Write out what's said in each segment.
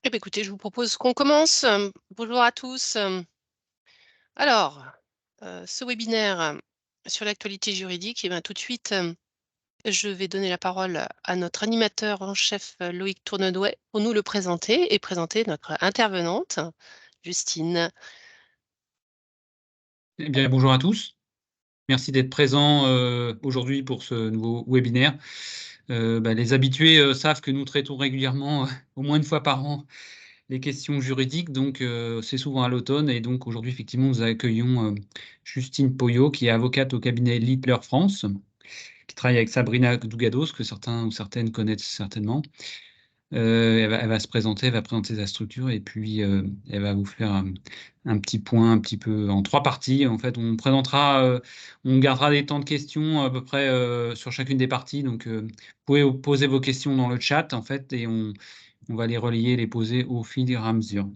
Eh bien, écoutez, je vous propose qu'on commence. Bonjour à tous. Alors, ce webinaire sur l'actualité juridique, eh bien, tout de suite, je vais donner la parole à notre animateur en chef, Loïc Tournedouet, pour nous le présenter et présenter notre intervenante, Justine. Eh bien, bonjour à tous. Merci d'être présents aujourd'hui pour ce nouveau webinaire. Les habitués savent que nous traitons régulièrement, au moins une fois par an, les questions juridiques. Donc, c'est souvent à l'automne. Et donc, aujourd'hui, effectivement, nous accueillons Justine Poyot, qui est avocate au cabinet Littler France, qui travaille avec Sabrina Dougados, que certains ou certaines connaissent certainement. Elle va se présenter, elle va présenter sa structure et puis elle va vous faire un petit point un petit peu en 3 parties. En fait, on présentera, on gardera des temps de questions à peu près sur chacune des parties. Donc, vous pouvez poser vos questions dans le chat, en fait, et on va les relayer, les poser au fil et à mesure.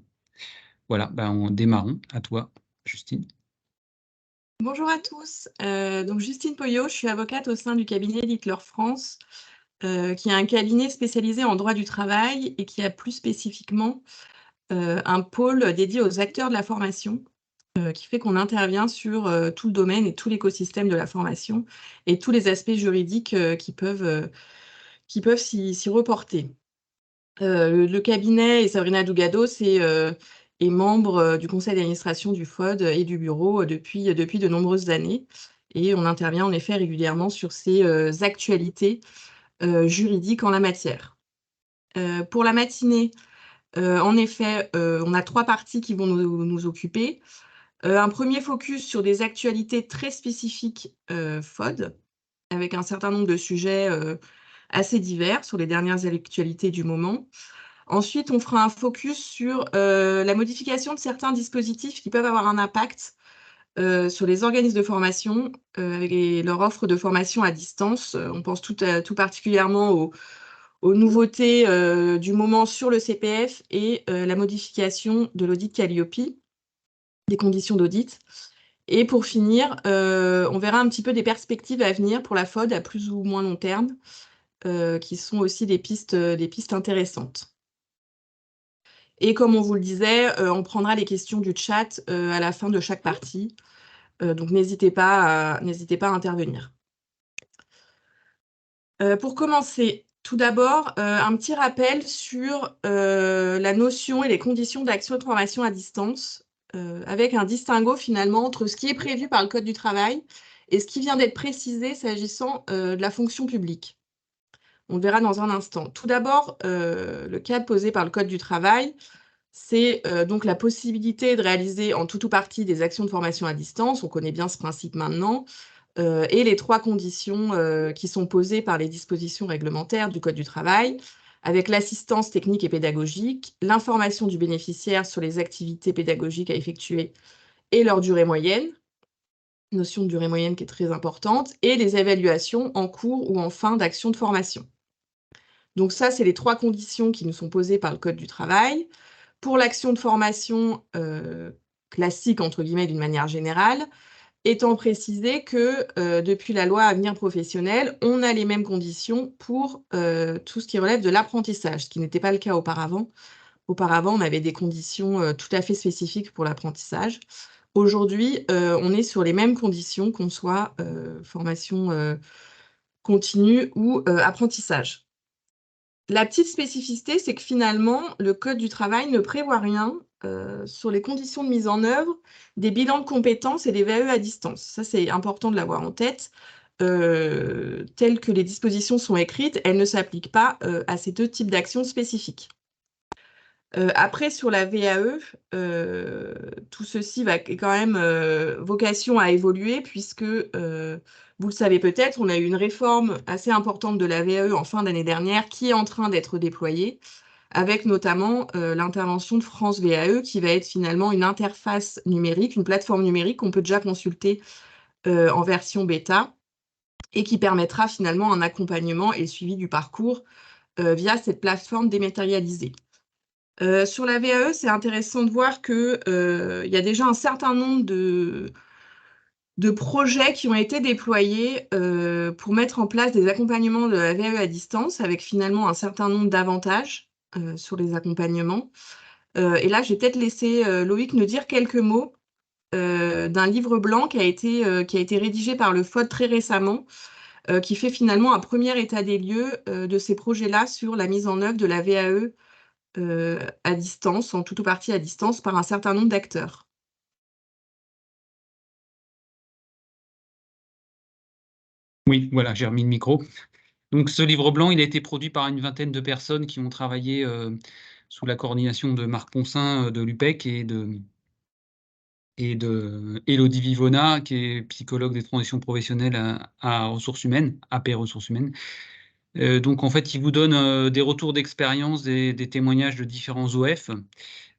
Voilà, on démarrons. À toi, Justine. Bonjour à tous. Donc Justine Poyot, je suis avocate au sein du cabinet Littler France, qui est un cabinet spécialisé en droit du travail et qui a plus spécifiquement un pôle dédié aux acteurs de la formation, qui fait qu'on intervient sur tout le domaine et tout l'écosystème de la formation et tous les aspects juridiques qui peuvent s'y reporter. Le cabinet et Sabrina Dougados est membre du conseil d'administration du FOD et du bureau depuis de nombreuses années. Et on intervient en effet régulièrement sur ces actualités juridiques en la matière. Pour la matinée, en effet, on a 3 parties qui vont nous occuper. Un premier focus sur des actualités très spécifiques FOD, avec un certain nombre de sujets assez divers sur les dernières actualités du moment. Ensuite, on fera un focus sur la modification de certains dispositifs qui peuvent avoir un impact sur les organismes de formation et leur offre de formation à distance. On pense tout particulièrement aux nouveautés du moment sur le CPF et la modification de l'audit Calliope, des conditions d'audit. Et pour finir, on verra un petit peu des perspectives à venir pour la FOD à plus ou moins long terme, qui sont aussi des pistes intéressantes. Et comme on vous le disait, on prendra les questions du chat à la fin de chaque partie. Donc n'hésitez pas à intervenir. Pour commencer, tout d'abord, un petit rappel sur la notion et les conditions d'action de formation à distance, avec un distinguo finalement entre ce qui est prévu par le Code du travail et ce qui vient d'être précisé s'agissant de la fonction publique. On le verra dans un instant. Tout d'abord, le cadre posé par le Code du travail, c'est donc la possibilité de réaliser en tout ou partie des actions de formation à distance. On connaît bien ce principe maintenant. Et les 3 conditions qui sont posées par les dispositions réglementaires du Code du travail, avec l'assistance technique et pédagogique, l'information du bénéficiaire sur les activités pédagogiques à effectuer et leur durée moyenne, notion de durée moyenne qui est très importante, et les évaluations en cours ou en fin d'action de formation. Donc ça, c'est les 3 conditions qui nous sont posées par le Code du travail. Pour l'action de formation classique, entre guillemets, d'une manière générale, étant précisé que depuis la loi Avenir professionnel, on a les mêmes conditions pour tout ce qui relève de l'apprentissage, ce qui n'était pas le cas auparavant. Auparavant, on avait des conditions tout à fait spécifiques pour l'apprentissage. Aujourd'hui, on est sur les mêmes conditions, qu'on soit formation continue ou apprentissage. La petite spécificité, c'est que finalement, le Code du travail ne prévoit rien sur les conditions de mise en œuvre des bilans de compétences et des VAE à distance. Ça, c'est important de l'avoir en tête. Telles que les dispositions sont écrites, elles ne s'appliquent pas à ces 2 types d'actions spécifiques. Après, sur la VAE, tout ceci est quand même vocation à évoluer puisque, vous le savez peut-être, on a eu une réforme assez importante de la VAE en fin d'année dernière qui est en train d'être déployée, avec notamment l'intervention de France VAE qui va être finalement une interface numérique, une plateforme numérique qu'on peut déjà consulter en version bêta et qui permettra finalement un accompagnement et le suivi du parcours via cette plateforme dématérialisée. Sur la VAE, c'est intéressant de voir qu'il y a déjà un certain nombre de projets qui ont été déployés pour mettre en place des accompagnements de la VAE à distance avec finalement un certain nombre d'avantages. sur les accompagnements. Et là, je vais peut-être laisser Loïc nous dire quelques mots d'un livre blanc qui a été rédigé par le FOD très récemment, qui fait finalement un premier état des lieux de ces projets-là sur la mise en œuvre de la VAE à distance, en tout ou partie à distance, par un certain nombre d'acteurs. Oui, voilà, j'ai remis le micro. Donc ce livre blanc, il a été produit par une vingtaine de personnes qui ont travaillé sous la coordination de Marc Poncin de l'UPEC et de Élodie Vivona, qui est psychologue des transitions professionnelles à ressources humaines, AP ressources humaines. Donc en fait, il vous donne des retours d'expérience, des témoignages de différents OF,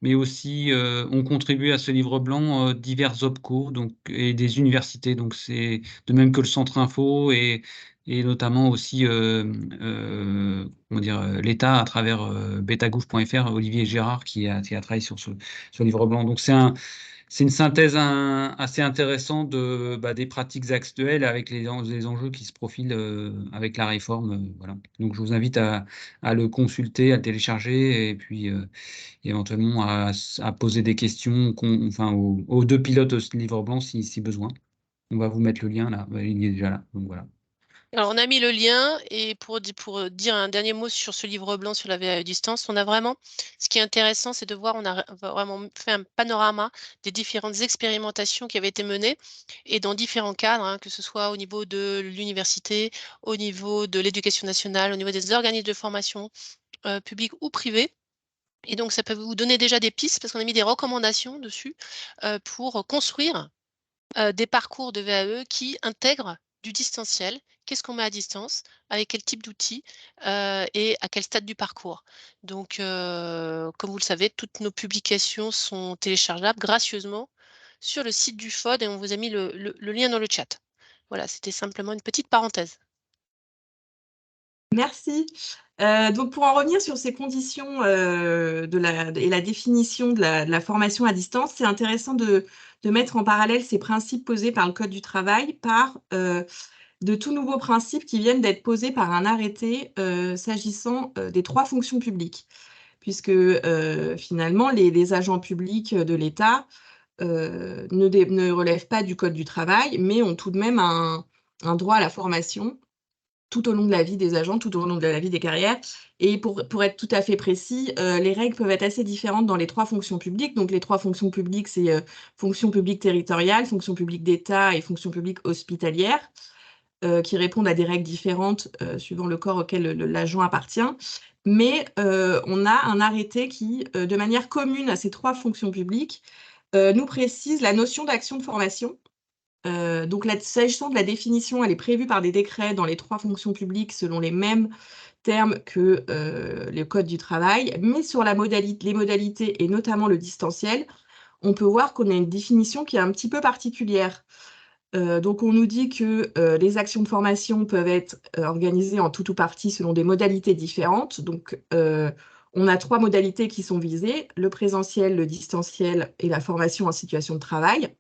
mais aussi ont contribué à ce livre blanc divers OPCO et des universités. Donc c'est de même que le Centre Info et notamment aussi l'État à travers betagouv.fr, Olivier Gérard qui a travaillé sur ce livre blanc. Donc c'est une synthèse assez intéressante des pratiques actuelles avec les enjeux qui se profilent avec la réforme. Voilà. Donc je vous invite à le consulter, à le télécharger et puis éventuellement à poser des questions aux deux pilotes de ce livre blanc si besoin. On va vous mettre le lien là, il est déjà là. Donc voilà. Alors, on a mis le lien et pour dire un dernier mot sur ce livre blanc sur la VAE distance, on a vraiment, ce qui est intéressant, c'est de voir, on a vraiment fait un panorama des différentes expérimentations qui avaient été menées et dans différents cadres, hein, que ce soit au niveau de l'université, au niveau de l'éducation nationale, au niveau des organismes de formation publics ou privés. Et donc, ça peut vous donner déjà des pistes parce qu'on a mis des recommandations dessus pour construire des parcours de VAE qui intègrent du distanciel. Qu'est-ce qu'on met à distance, avec quel type d'outils et à quel stade du parcours. Donc, comme vous le savez, toutes nos publications sont téléchargeables gracieusement sur le site du FOD et on vous a mis le lien dans le chat. Voilà, c'était simplement une petite parenthèse. Merci. Donc, pour en revenir sur ces conditions et la définition de la formation à distance, c'est intéressant de mettre en parallèle ces principes posés par le Code du travail par de tout nouveaux principes qui viennent d'être posés par un arrêté s'agissant des 3 fonctions publiques. Puisque finalement, les agents publics de l'État ne relèvent pas du Code du travail, mais ont tout de même un droit à la formation tout au long de la vie des agents, tout au long de la vie des carrières. Et pour être tout à fait précis, les règles peuvent être assez différentes dans les 3 fonctions publiques. Donc les 3 fonctions publiques, c'est fonction publique territoriale, fonction publique d'État et fonction publique hospitalière, qui répondent à des règles différentes suivant le corps auquel l'agent appartient. Mais on a un arrêté qui, de manière commune à ces 3 fonctions publiques, nous précise la notion d'action de formation. Donc, s'agissant de la définition, elle est prévue par des décrets dans les 3 fonctions publiques selon les mêmes termes que le Code du travail, mais sur les modalités et notamment le distanciel, on peut voir qu'on a une définition qui est un petit peu particulière. Donc, on nous dit que les actions de formation peuvent être organisées en tout ou partie selon des modalités différentes. Donc, on a 3 modalités qui sont visées, le présentiel, le distanciel et la formation en situation de travail.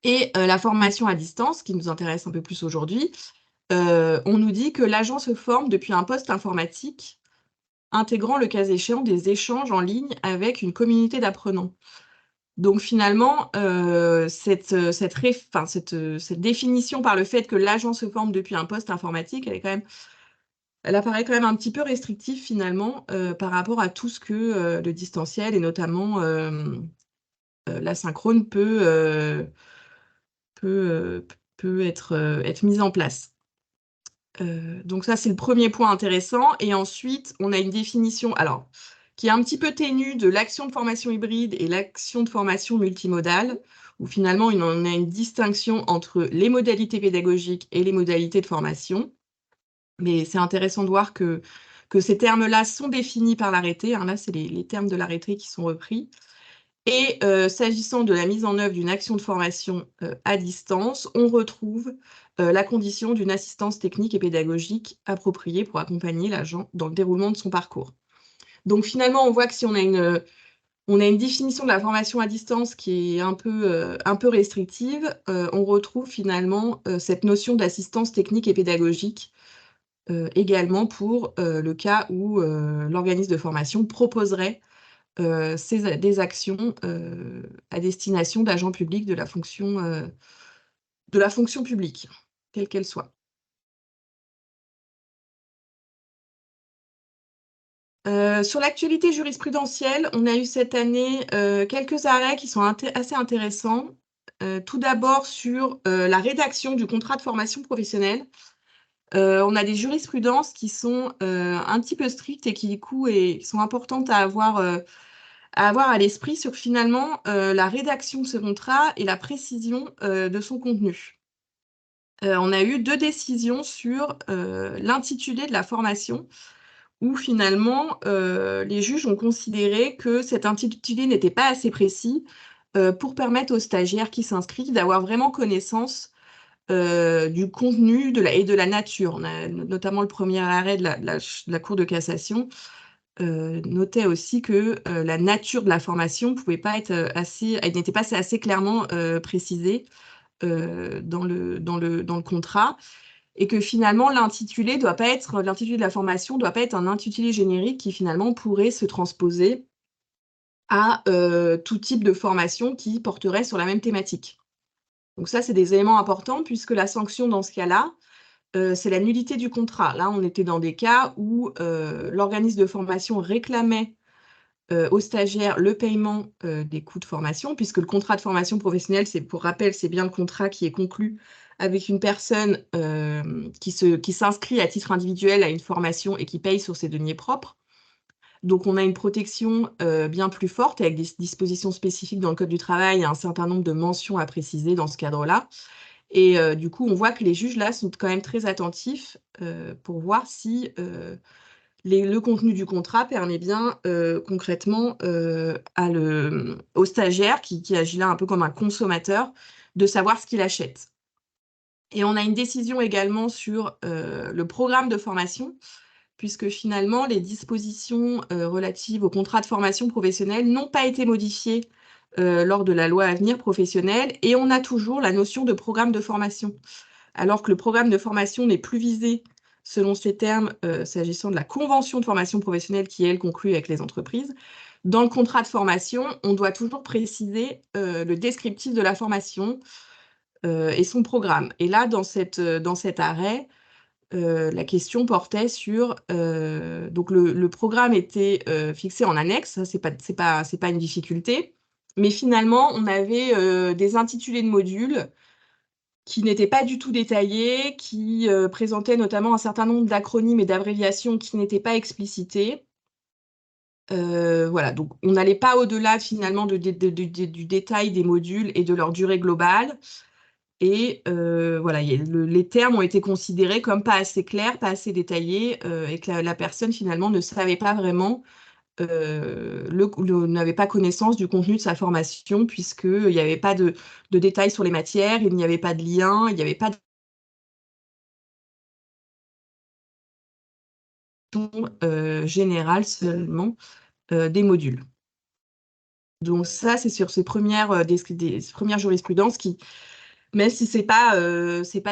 Et la formation à distance, qui nous intéresse un peu plus aujourd'hui, on nous dit que l'agent se forme depuis un poste informatique, intégrant le cas échéant des échanges en ligne avec une communauté d'apprenants. Donc finalement, cette définition par le fait que l'agent se forme depuis un poste informatique, elle apparaît quand même un petit peu restrictive finalement par rapport à tout ce que le distanciel et notamment l'asynchrone peut être mise en place. Donc ça, c'est le premier point intéressant. Et ensuite, on a une définition qui est un petit peu ténue de l'action de formation hybride et l'action de formation multimodale, où finalement, on a une distinction entre les modalités pédagogiques et les modalités de formation. Mais c'est intéressant de voir que ces termes-là sont définis par l'arrêté. Hein, là, c'est les termes de l'arrêté qui sont repris. Et s'agissant de la mise en œuvre d'une action de formation à distance, on retrouve la condition d'une assistance technique et pédagogique appropriée pour accompagner l'agent dans le déroulement de son parcours. Donc finalement, on voit que si on a une définition de la formation à distance qui est un peu restrictive, on retrouve finalement cette notion d'assistance technique et pédagogique également pour le cas où l'organisme de formation proposerait des actions à destination d'agents publics de la fonction publique, quelle qu'elle soit. Sur l'actualité jurisprudentielle, on a eu cette année quelques arrêts qui sont assez intéressants. Tout d'abord sur la rédaction du contrat de formation professionnelle. On a des jurisprudences qui sont un petit peu strictes et qui, du coup, sont importantes à avoir à l'esprit sur finalement la rédaction de ce contrat et la précision de son contenu. On a eu 2 décisions sur l'intitulé de la formation, où finalement les juges ont considéré que cet intitulé n'était pas assez précis pour permettre aux stagiaires qui s'inscrivent d'avoir vraiment connaissance du contenu et de la nature. On a notamment le premier arrêt de la Cour de cassation notait aussi que la nature de la formation pouvait pas être elle n'était pas assez clairement précisée dans le contrat, et que finalement l'intitulé de la formation doit pas être un intitulé générique qui finalement pourrait se transposer à tout type de formation qui porterait sur la même thématique. Donc ça, c'est des éléments importants, puisque la sanction dans ce cas-là, c'est la nullité du contrat. Là, on était dans des cas où l'organisme de formation réclamait aux stagiaires le paiement des coûts de formation, puisque le contrat de formation professionnelle, pour rappel, c'est bien le contrat qui est conclu avec une personne qui s'inscrit à titre individuel à une formation et qui paye sur ses deniers propres. Donc, on a une protection bien plus forte avec des dispositions spécifiques dans le Code du travail et un certain nombre de mentions à préciser dans ce cadre-là. Et du coup, on voit que les juges, là, sont quand même très attentifs pour voir si le contenu du contrat permet bien concrètement au stagiaire qui agit là un peu comme un consommateur de savoir ce qu'il achète. Et on a une décision également sur le programme de formation, puisque finalement, les dispositions relatives au contrat de formation professionnelle n'ont pas été modifiées lors de la loi Avenir professionnel, et on a toujours la notion de programme de formation. Alors que le programme de formation n'est plus visé selon ces termes s'agissant de la convention de formation professionnelle qui est, elle, conclue avec les entreprises. Dans le contrat de formation, on doit toujours préciser le descriptif de la formation et son programme. Et là, dans cet arrêt, la question portait sur donc le programme était fixé en annexe, ça c'est pas une difficulté, mais finalement on avait des intitulés de modules qui n'étaient pas du tout détaillés, qui présentaient notamment un certain nombre d'acronymes et d'abréviations qui n'étaient pas explicités. Voilà, donc on n'allait pas au-delà finalement du détail des modules et de leur durée globale. Et voilà, les termes ont été considérés comme pas assez clairs, pas assez détaillés, et que la personne finalement ne savait pas vraiment, n'avait pas connaissance du contenu de sa formation, puisqu'il n'y avait pas de détails sur les matières, il n'y avait pas de lien, il n'y avait pas de générale seulement des modules. Donc ça, c'est sur ces premières jurisprudences qui, même si c'est pas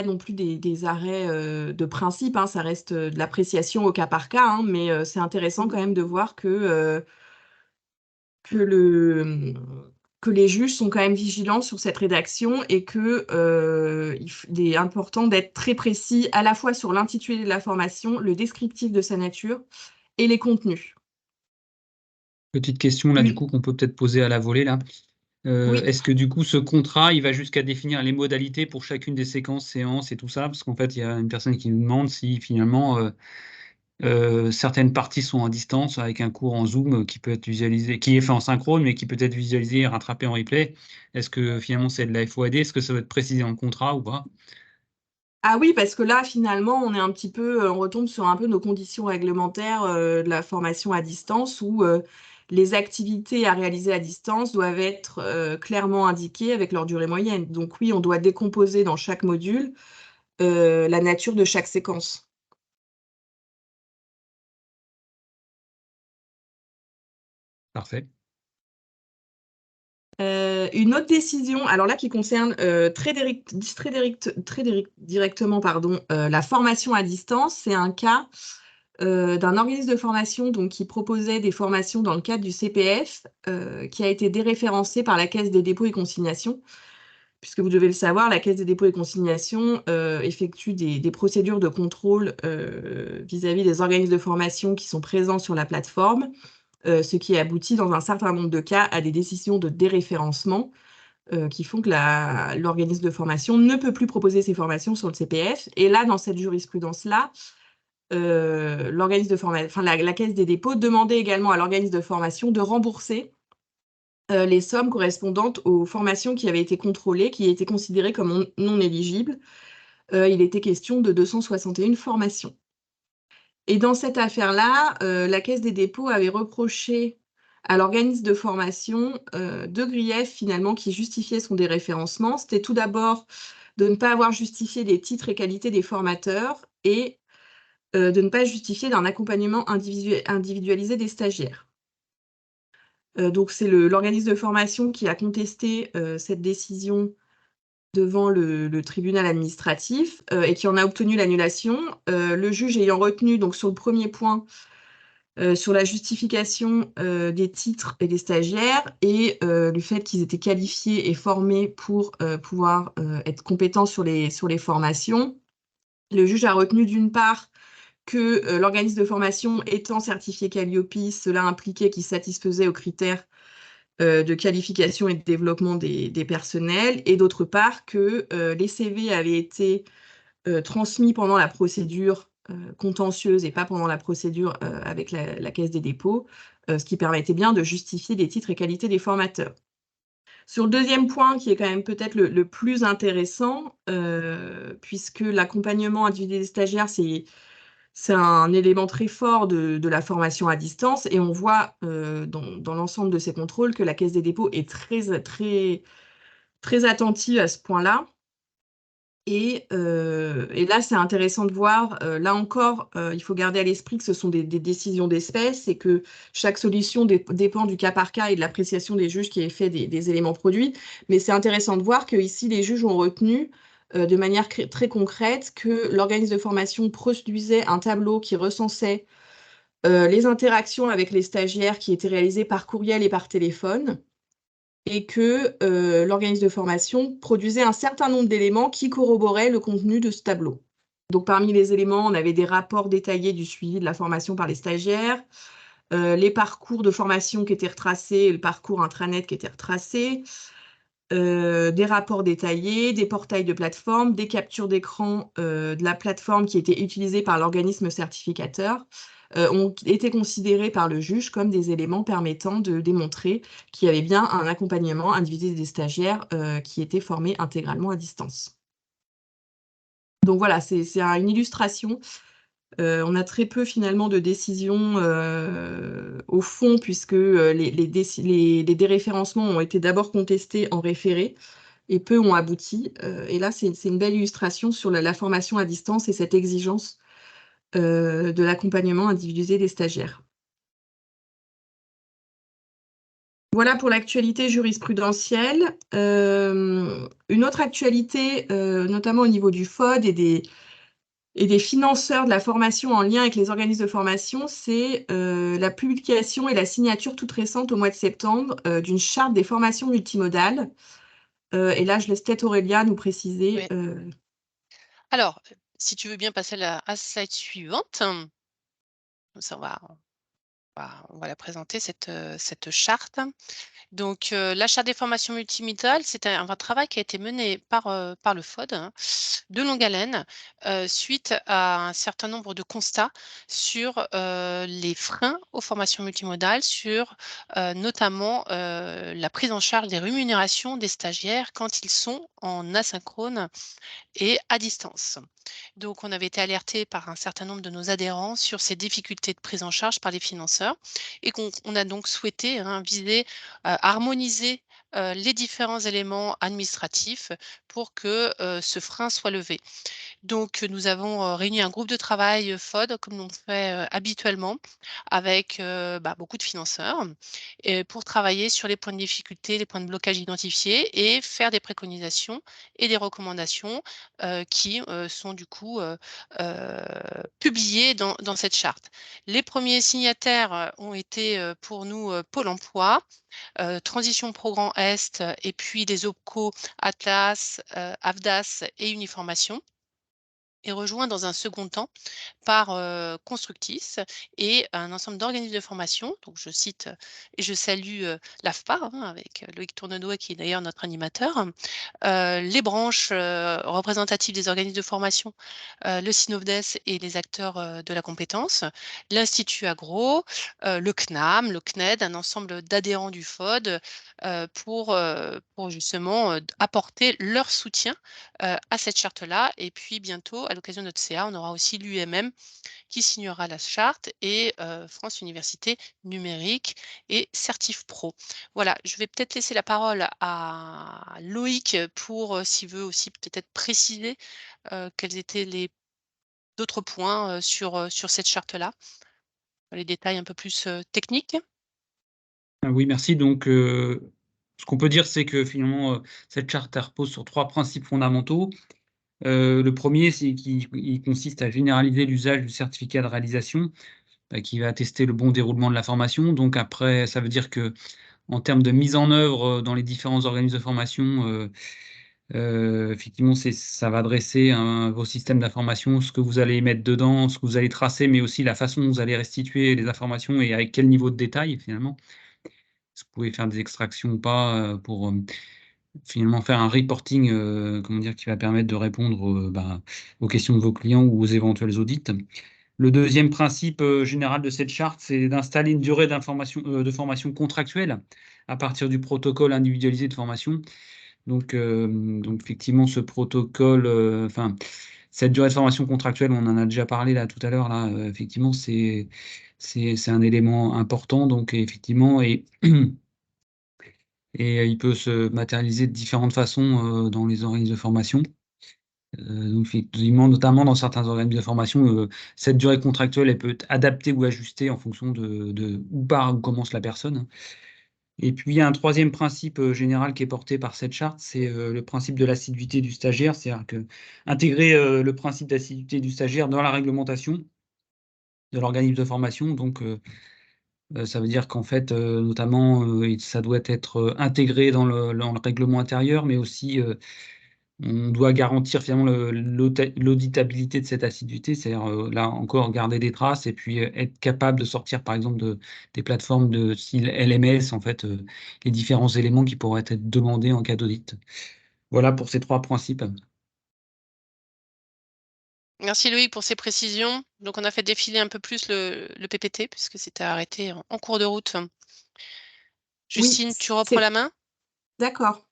non plus des arrêts de principe, hein, ça reste de l'appréciation au cas par cas, hein, mais c'est intéressant quand même de voir que les juges sont quand même vigilants sur cette rédaction et que il est important d'être très précis à la fois sur l'intitulé de la formation, le descriptif de sa nature et les contenus. Petite question là, du Oui. coup, qu'on peut peut-être poser à la volée là. Oui. Est-ce que du coup, ce contrat, il va jusqu'à définir les modalités pour chacune des séances et tout ça? Parce qu'en fait, il y a une personne qui nous demande si finalement certaines parties sont à distance avec un cours en Zoom qui peut être visualisé, qui est fait en synchrone, mais qui peut être visualisé et rattrapé en replay. Est-ce que finalement c'est de la FOAD? Est-ce que ça va être précisé dans le contrat ou pas? Ah oui, parce que là, finalement, on retombe sur un peu nos conditions réglementaires de la formation à distance, où les activités à réaliser à distance doivent être clairement indiquées avec leur durée moyenne. Donc oui, on doit décomposer dans chaque module la nature de chaque séquence. Parfait. Une autre décision, alors là qui concerne directement la formation à distance, c'est un cas d'un organisme de formation donc, qui proposait des formations dans le cadre du CPF, qui a été déréférencé par la Caisse des dépôts et consignations. Puisque vous devez le savoir, la Caisse des dépôts et consignations effectue des procédures de contrôle vis-à-vis des organismes de formation qui sont présents sur la plateforme, ce qui aboutit dans un certain nombre de cas à des décisions de déréférencement qui font que l'organisme de formation ne peut plus proposer ses formations sur le CPF. Et là, dans cette jurisprudence-là, l'organisme de formation, enfin, la Caisse des dépôts demandait également à l'organisme de formation de rembourser les sommes correspondantes aux formations qui avaient été contrôlées, qui étaient considérées comme non éligibles. Il était question de 261 formations. Et dans cette affaire-là, la Caisse des dépôts avait reproché à l'organisme de formation deux griefs finalement qui justifiaient son déréférencement. C'était tout d'abord de ne pas avoir justifié les titres et qualités des formateurs et de ne pas justifier d'un accompagnement individualisé des stagiaires. Donc c'est l'organisme de formation qui a contesté cette décision devant le tribunal administratif et qui en a obtenu l'annulation. Le juge ayant retenu donc sur le premier point sur la justification des titres et des stagiaires et le fait qu'ils étaient qualifiés et formés pour pouvoir être compétents sur les formations. Le juge a retenu d'une part que l'organisme de formation étant certifié Calliope, cela impliquait qu'il satisfaisait aux critères de qualification et de développement des personnels, et d'autre part que les CV avaient été transmis pendant la procédure contentieuse et pas pendant la procédure avec la Caisse des dépôts, ce qui permettait bien de justifier les titres et qualités des formateurs. Sur le deuxième point, qui est quand même peut-être le plus intéressant, puisque l'accompagnement individuel des stagiaires, c'est un élément très fort de la formation à distance, et on voit dans l'ensemble de ces contrôles que la Caisse des dépôts est très attentive à ce point-là. Et là, c'est intéressant de voir, là encore, il faut garder à l'esprit que ce sont des décisions d'espèce et que chaque solution dépend du cas par cas et de l'appréciation des juges qui est fait des éléments produits. Mais c'est intéressant de voir qu'ici, les juges ont retenu de manière très concrète que l'organisme de formation produisait un tableau qui recensait les interactions avec les stagiaires qui étaient réalisées par courriel et par téléphone, et que l'organisme de formation produisait un certain nombre d'éléments qui corroboraient le contenu de ce tableau. Donc parmi les éléments, on avait des rapports détaillés du suivi de la formation par les stagiaires, les parcours de formation qui étaient retracés, le parcours intranet qui était retracé, des rapports détaillés, des portails de plateforme, des captures d'écran de la plateforme qui était utilisée par l'organisme certificateur, ont été considérés par le juge comme des éléments permettant de démontrer qu'il y avait bien un accompagnement individuel des stagiaires qui était formé intégralement à distance. Donc voilà, c'est une illustration. On a très peu finalement de décisions au fond, puisque les déréférencements ont été d'abord contestés en référé et peu ont abouti. Et là, c'est une belle illustration sur la formation à distance et cette exigence de l'accompagnement individualisé des stagiaires. Voilà pour l'actualité jurisprudentielle. Une autre actualité, notamment au niveau du FOD et des financeurs de la formation en lien avec les organismes de formation, c'est la publication et la signature toute récente au mois de septembre d'une charte des formations multimodales. Et là, je laisse peut-être Aurélia nous préciser. Oui. Alors, si tu veux bien passer à la slide suivante. Ça, on va la présenter, cette charte. Donc, la charte des formations multimodales, c'est un travail qui a été mené par le FOD, hein, de longue haleine, suite à un certain nombre de constats sur les freins aux formations multimodales, sur notamment la prise en charge des rémunérations des stagiaires quand ils sont en asynchrone et à distance. Donc, on avait été alerté par un certain nombre de nos adhérents sur ces difficultés de prise en charge par les financeurs et qu'on a donc souhaité viser, harmoniser les différents éléments administratifs pour que ce frein soit levé. Donc, nous avons réuni un groupe de travail FOD, comme on fait habituellement, avec beaucoup de financeurs, et pour travailler sur les points de difficulté, les points de blocage identifiés et faire des préconisations et des recommandations qui sont du coup publiées dans cette charte. Les premiers signataires ont été pour nous Pôle emploi, Transition Pro Grand Est et puis les OPCO Atlas, AFDAS et Uniformation, et rejoint dans un second temps par Constructis et un ensemble d'organismes de formation. Donc, je cite et je salue l'AFPA, avec Loïc Tournenoy, qui est d'ailleurs notre animateur, les branches représentatives des organismes de formation, le Synovdes et les acteurs de la compétence, l'Institut Agro, le CNAM, le CNED, un ensemble d'adhérents du FOD pour justement apporter leur soutien à cette charte-là. Et puis bientôt, à l'occasion de notre CA, on aura aussi l'UMM qui signera la charte et France Université Numérique et Certif Pro. Voilà, je vais peut-être laisser la parole à Loïc pour, s'il veut aussi peut-être préciser quels étaient les d'autres points sur cette charte-là, les détails un peu plus techniques. Ah oui, merci. Donc, ce qu'on peut dire, c'est que finalement, cette charte, elle repose sur 3 principes fondamentaux. Le premier, c'est qu'il consiste à généraliser l'usage du certificat de réalisation, qui va attester le bon déroulement de la formation. Donc après, ça veut dire qu'en termes de mise en œuvre, dans les différents organismes de formation, effectivement, ça va dresser vos systèmes d'information, ce que vous allez mettre dedans, ce que vous allez tracer, mais aussi la façon dont vous allez restituer les informations et avec quel niveau de détail, finalement. Si vous pouvez faire des extractions ou pas, pour, finalement faire un reporting, comment dire, qui va permettre de répondre, aux questions de vos clients ou aux éventuels audits. Le deuxième principe, général de cette charte, c'est d'installer une durée de formation contractuelle à partir du protocole individualisé de formation. Donc effectivement, ce protocole, cette durée de formation contractuelle, on en a déjà parlé là tout à l'heure, là, effectivement, c'est un élément important. Donc effectivement, et il peut se matérialiser de différentes façons dans les organismes de formation. Donc effectivement, notamment dans certains organismes de formation, cette durée contractuelle, elle peut être adaptée ou ajustée en fonction de où part, où commence la personne. Et puis il y a un troisième principe général qui est porté par cette charte, c'est le principe de l'assiduité du stagiaire. C'est-à-dire que intégrer le principe d'assiduité du stagiaire dans la réglementation de l'organisme de formation. Donc ça veut dire qu'en fait, notamment, ça doit être intégré dans le règlement intérieur, mais aussi, on doit garantir finalement l'auditabilité de cette assiduité, c'est-à-dire, là encore, garder des traces et puis, être capable de sortir, par exemple, des plateformes de style LMS, en fait, les différents éléments qui pourraient être demandés en cas d'audit. Voilà pour ces 3 principes. Merci Loïc pour ces précisions. Donc, on a fait défiler un peu plus le PPT puisque c'était arrêté en cours de route. Oui, Justine, tu reprends la main? D'accord.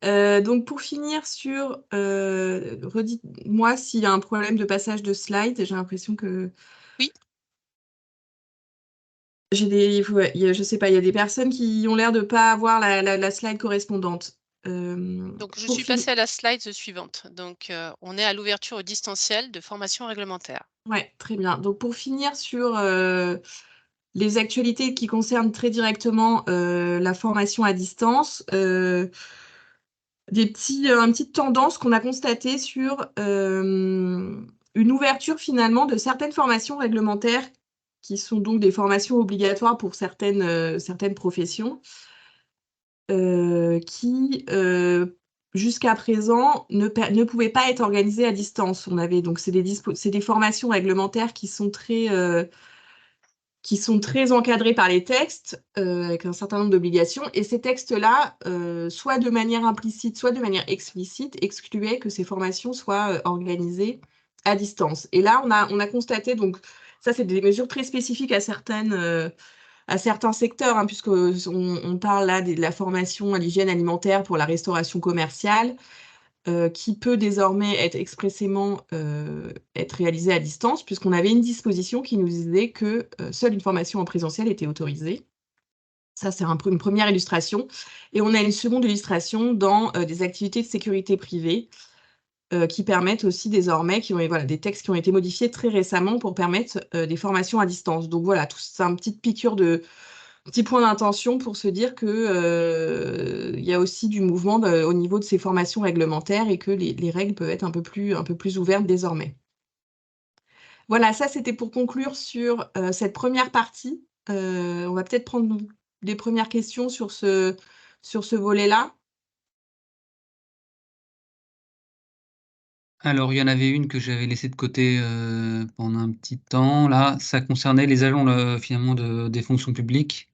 Donc pour finir sur, redites-moi s'il y a un problème de passage de slide. J'ai l'impression que Oui. je sais pas, il y a des personnes qui ont l'air de pas avoir la slide correspondante. Donc, je Pour suis passée à la slide suivante. Donc, on est à l'ouverture au distanciel de formation réglementaire. Ouais, très bien. Donc pour finir sur les actualités qui concernent très directement la formation à distance, une petite tendance qu'on a constatée sur une ouverture finalement de certaines formations réglementaires qui sont donc des formations obligatoires pour certaines professions qui jusqu'à présent ne pouvaient pas être organisées à distance. Donc c'est des formations réglementaires qui sont très encadrés par les textes, avec un certain nombre d'obligations. Et ces textes-là, soit de manière implicite, soit de manière explicite, excluaient que ces formations soient organisées à distance. Et là, on a constaté, donc ça, c'est des mesures très spécifiques à certains secteurs, puisqu'on parle là de la formation à l'hygiène alimentaire pour la restauration commerciale, qui peut désormais être expressément être réalisée à distance, puisqu'on avait une disposition qui nous disait que seule une formation en présentiel était autorisée. Ça, c'est une première illustration. Et on a une seconde illustration dans des activités de sécurité privée, qui permettent aussi désormais, des textes qui ont été modifiés très récemment pour permettre des formations à distance. Donc voilà, c'est un petit piqûre petit point d'intention pour se dire que il y a aussi du mouvement au niveau de ces formations réglementaires et que les règles peuvent être un peu plus ouvertes désormais. Voilà, ça c'était pour conclure sur cette première partie. On va peut-être prendre des premières questions sur ce volet-là. Alors, il y en avait une que j'avais laissée de côté pendant un petit temps. Là, ça concernait les agents finalement des fonctions publiques.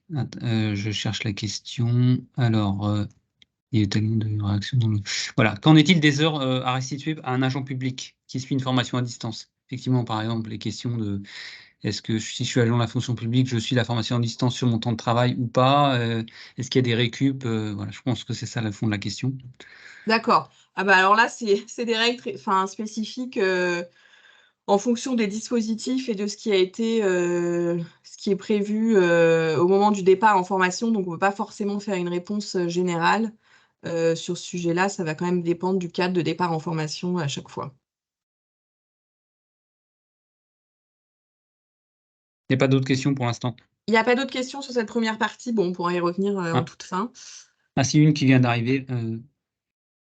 Je cherche la question. Alors, il y a eu tellement de réactions dans le... Voilà. Qu'en est-il des heures à restituer à un agent public qui suit une formation à distance? Effectivement, par exemple, les questions de est-ce que si je suis agent de la fonction publique, je suis la formation à distance sur mon temps de travail ou pas? Est-ce qu'il y a des récup? Voilà, je pense que c'est ça le fond de la question. D'accord. Ah bah alors là, c'est des règles spécifiques en fonction des dispositifs et de ce qui est prévu au moment du départ en formation. Donc, on ne peut pas forcément faire une réponse générale sur ce sujet-là. Ça va quand même dépendre du cadre de départ en formation à chaque fois. Il n'y a pas d'autres questions pour l'instant. Il n'y a pas d'autres questions sur cette première partie. Bon, on pourra y revenir en toute fin. Ah, si, une qui vient d'arriver.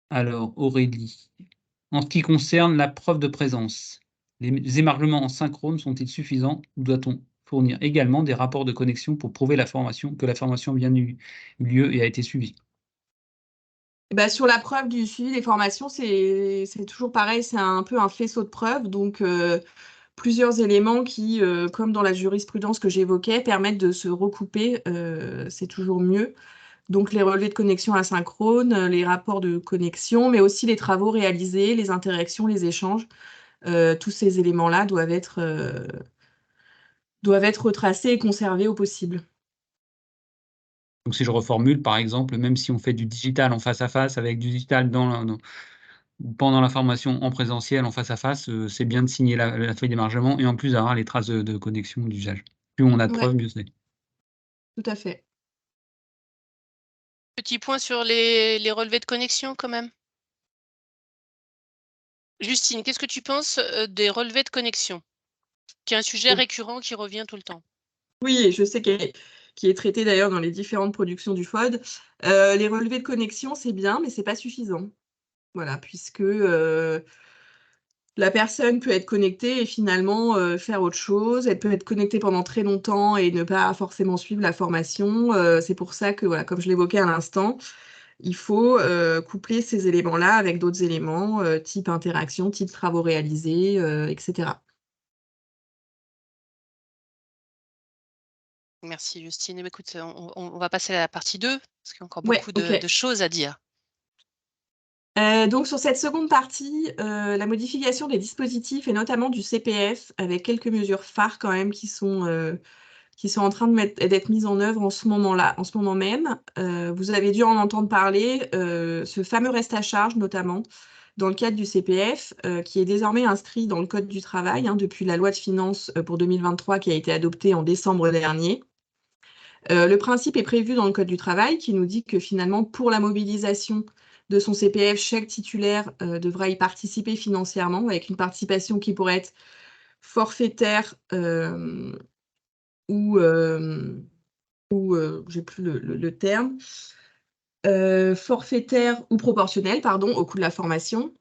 Alors, Aurélie. En ce qui concerne la preuve de présence, les émargements en synchrone sont-ils suffisants ou doit-on fournir également des rapports de connexion pour prouver que la formation a bien eu lieu et a été suivie? Bah, sur la preuve du suivi des formations, c'est toujours pareil, c'est un peu un faisceau de preuves. Donc, plusieurs éléments qui, comme dans la jurisprudence que j'évoquais, permettent de se recouper. C'est toujours mieux. Donc, les relevés de connexion asynchrone, les rapports de connexion, mais aussi les travaux réalisés, les interactions, les échanges. Tous ces éléments-là doivent être retracés et conservés au possible. Donc, si je reformule, par exemple, même si on fait du digital en face à face avec du digital pendant la formation en présentiel, en face à face, c'est bien de signer la feuille d'émargement et en plus d'avoir les traces de connexion d'usage. Plus on a de preuves, mieux c'est. Tout à fait. Petit point sur les relevés de connexion quand même. Justine, qu'est-ce que tu penses des relevés de connexion, qui est un sujet récurrent qui revient tout le temps? Oui, et je sais qui est traité d'ailleurs dans les différentes productions du FOD. Les relevés de connexion, c'est bien, mais c'est pas suffisant. Voilà, puisque la personne peut être connectée et finalement faire autre chose. Elle peut être connectée pendant très longtemps et ne pas forcément suivre la formation. C'est pour ça que, voilà, comme je l'évoquais à l'instant, il faut coupler ces éléments-là avec d'autres éléments, type interaction, type travaux réalisés, etc. Merci Justine. Écoute, on va passer à la partie 2, parce qu'il y a encore Ouais, beaucoup ok. de choses à dire. Donc sur cette seconde partie, la modification des dispositifs et notamment du CPF, avec quelques mesures phares quand même qui sont en train d'être mises en œuvre en ce moment même. Vous avez dû en entendre parler, ce fameux reste à charge notamment dans le cadre du CPF, qui est désormais inscrit dans le Code du travail depuis la loi de finances pour 2023 qui a été adoptée en décembre dernier. Le principe est prévu dans le Code du travail qui nous dit que finalement, pour la mobilisation de son CPF, chaque titulaire devra y participer financièrement avec une participation qui pourrait être forfaitaire ou j'ai plus le terme, forfaitaire ou proportionnel, pardon, au coût de la formation.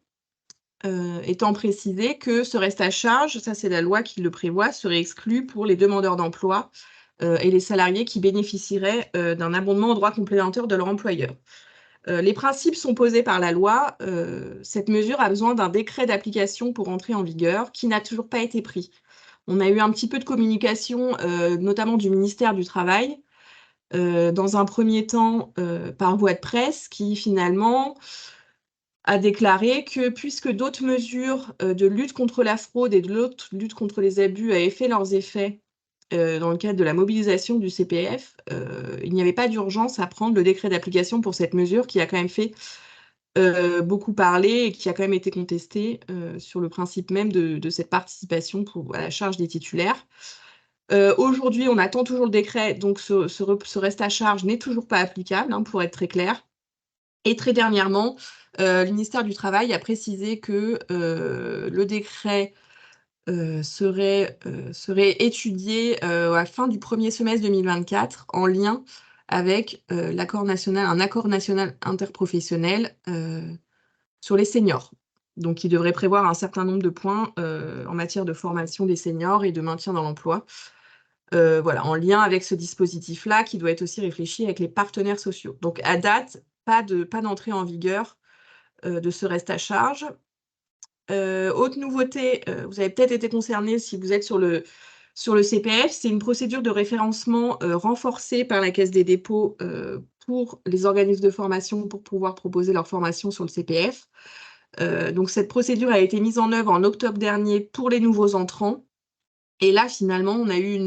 Étant précisé que ce reste à charge, ça c'est la loi qui le prévoit, serait exclu pour les demandeurs d'emploi et les salariés qui bénéficieraient d'un abondement au droit complémentaire de leur employeur. Les principes sont posés par la loi. Cette mesure a besoin d'un décret d'application pour entrer en vigueur qui n'a toujours pas été pris. On a eu un petit peu de communication, notamment du ministère du Travail, dans un premier temps par voie de presse, qui finalement a déclaré que puisque d'autres mesures de lutte contre la fraude et de lutte contre les abus avaient fait leurs effets dans le cadre de la mobilisation du CPF, il n'y avait pas d'urgence à prendre le décret d'application pour cette mesure qui a quand même fait beaucoup parler et qui a quand même été contestée sur le principe même de cette participation à la charge des titulaires. Aujourd'hui, on attend toujours le décret, donc ce reste à charge n'est toujours pas applicable, pour être très clair. Et très dernièrement, le ministère du Travail a précisé que le décret serait étudié à la fin du premier semestre 2024 en lien avec un accord national interprofessionnel sur les seniors. Donc, il devrait prévoir un certain nombre de points en matière de formation des seniors et de maintien dans l'emploi. Voilà, en lien avec ce dispositif-là qui doit être aussi réfléchi avec les partenaires sociaux. Donc, à date, pas d'entrée en vigueur de ce reste à charge. Autre nouveauté, vous avez peut-être été concerné si vous êtes sur le CPF, c'est une procédure de référencement renforcée par la Caisse des dépôts pour les organismes de formation pour pouvoir proposer leur formation sur le CPF. Donc cette procédure a été mise en œuvre en octobre dernier pour les nouveaux entrants. Et là, finalement, on a eu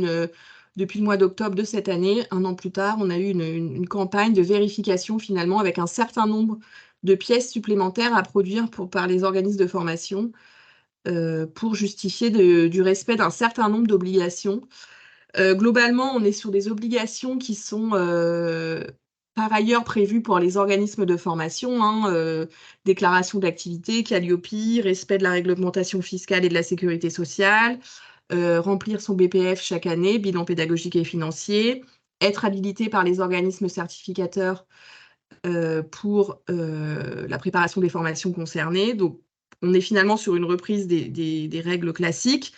depuis le mois d'octobre de cette année, un an plus tard, on a eu une campagne de vérification finalement avec un certain nombre de pièces supplémentaires à produire par les organismes de formation pour justifier du respect d'un certain nombre d'obligations. Globalement, on est sur des obligations qui sont par ailleurs prévues pour les organismes de formation, hein, déclaration d'activité, Calliope, respect de la réglementation fiscale et de la sécurité sociale, remplir son BPF chaque année, bilan pédagogique et financier, être habilité par les organismes certificateurs pour la préparation des formations concernées. Donc, on est finalement sur une reprise des règles classiques.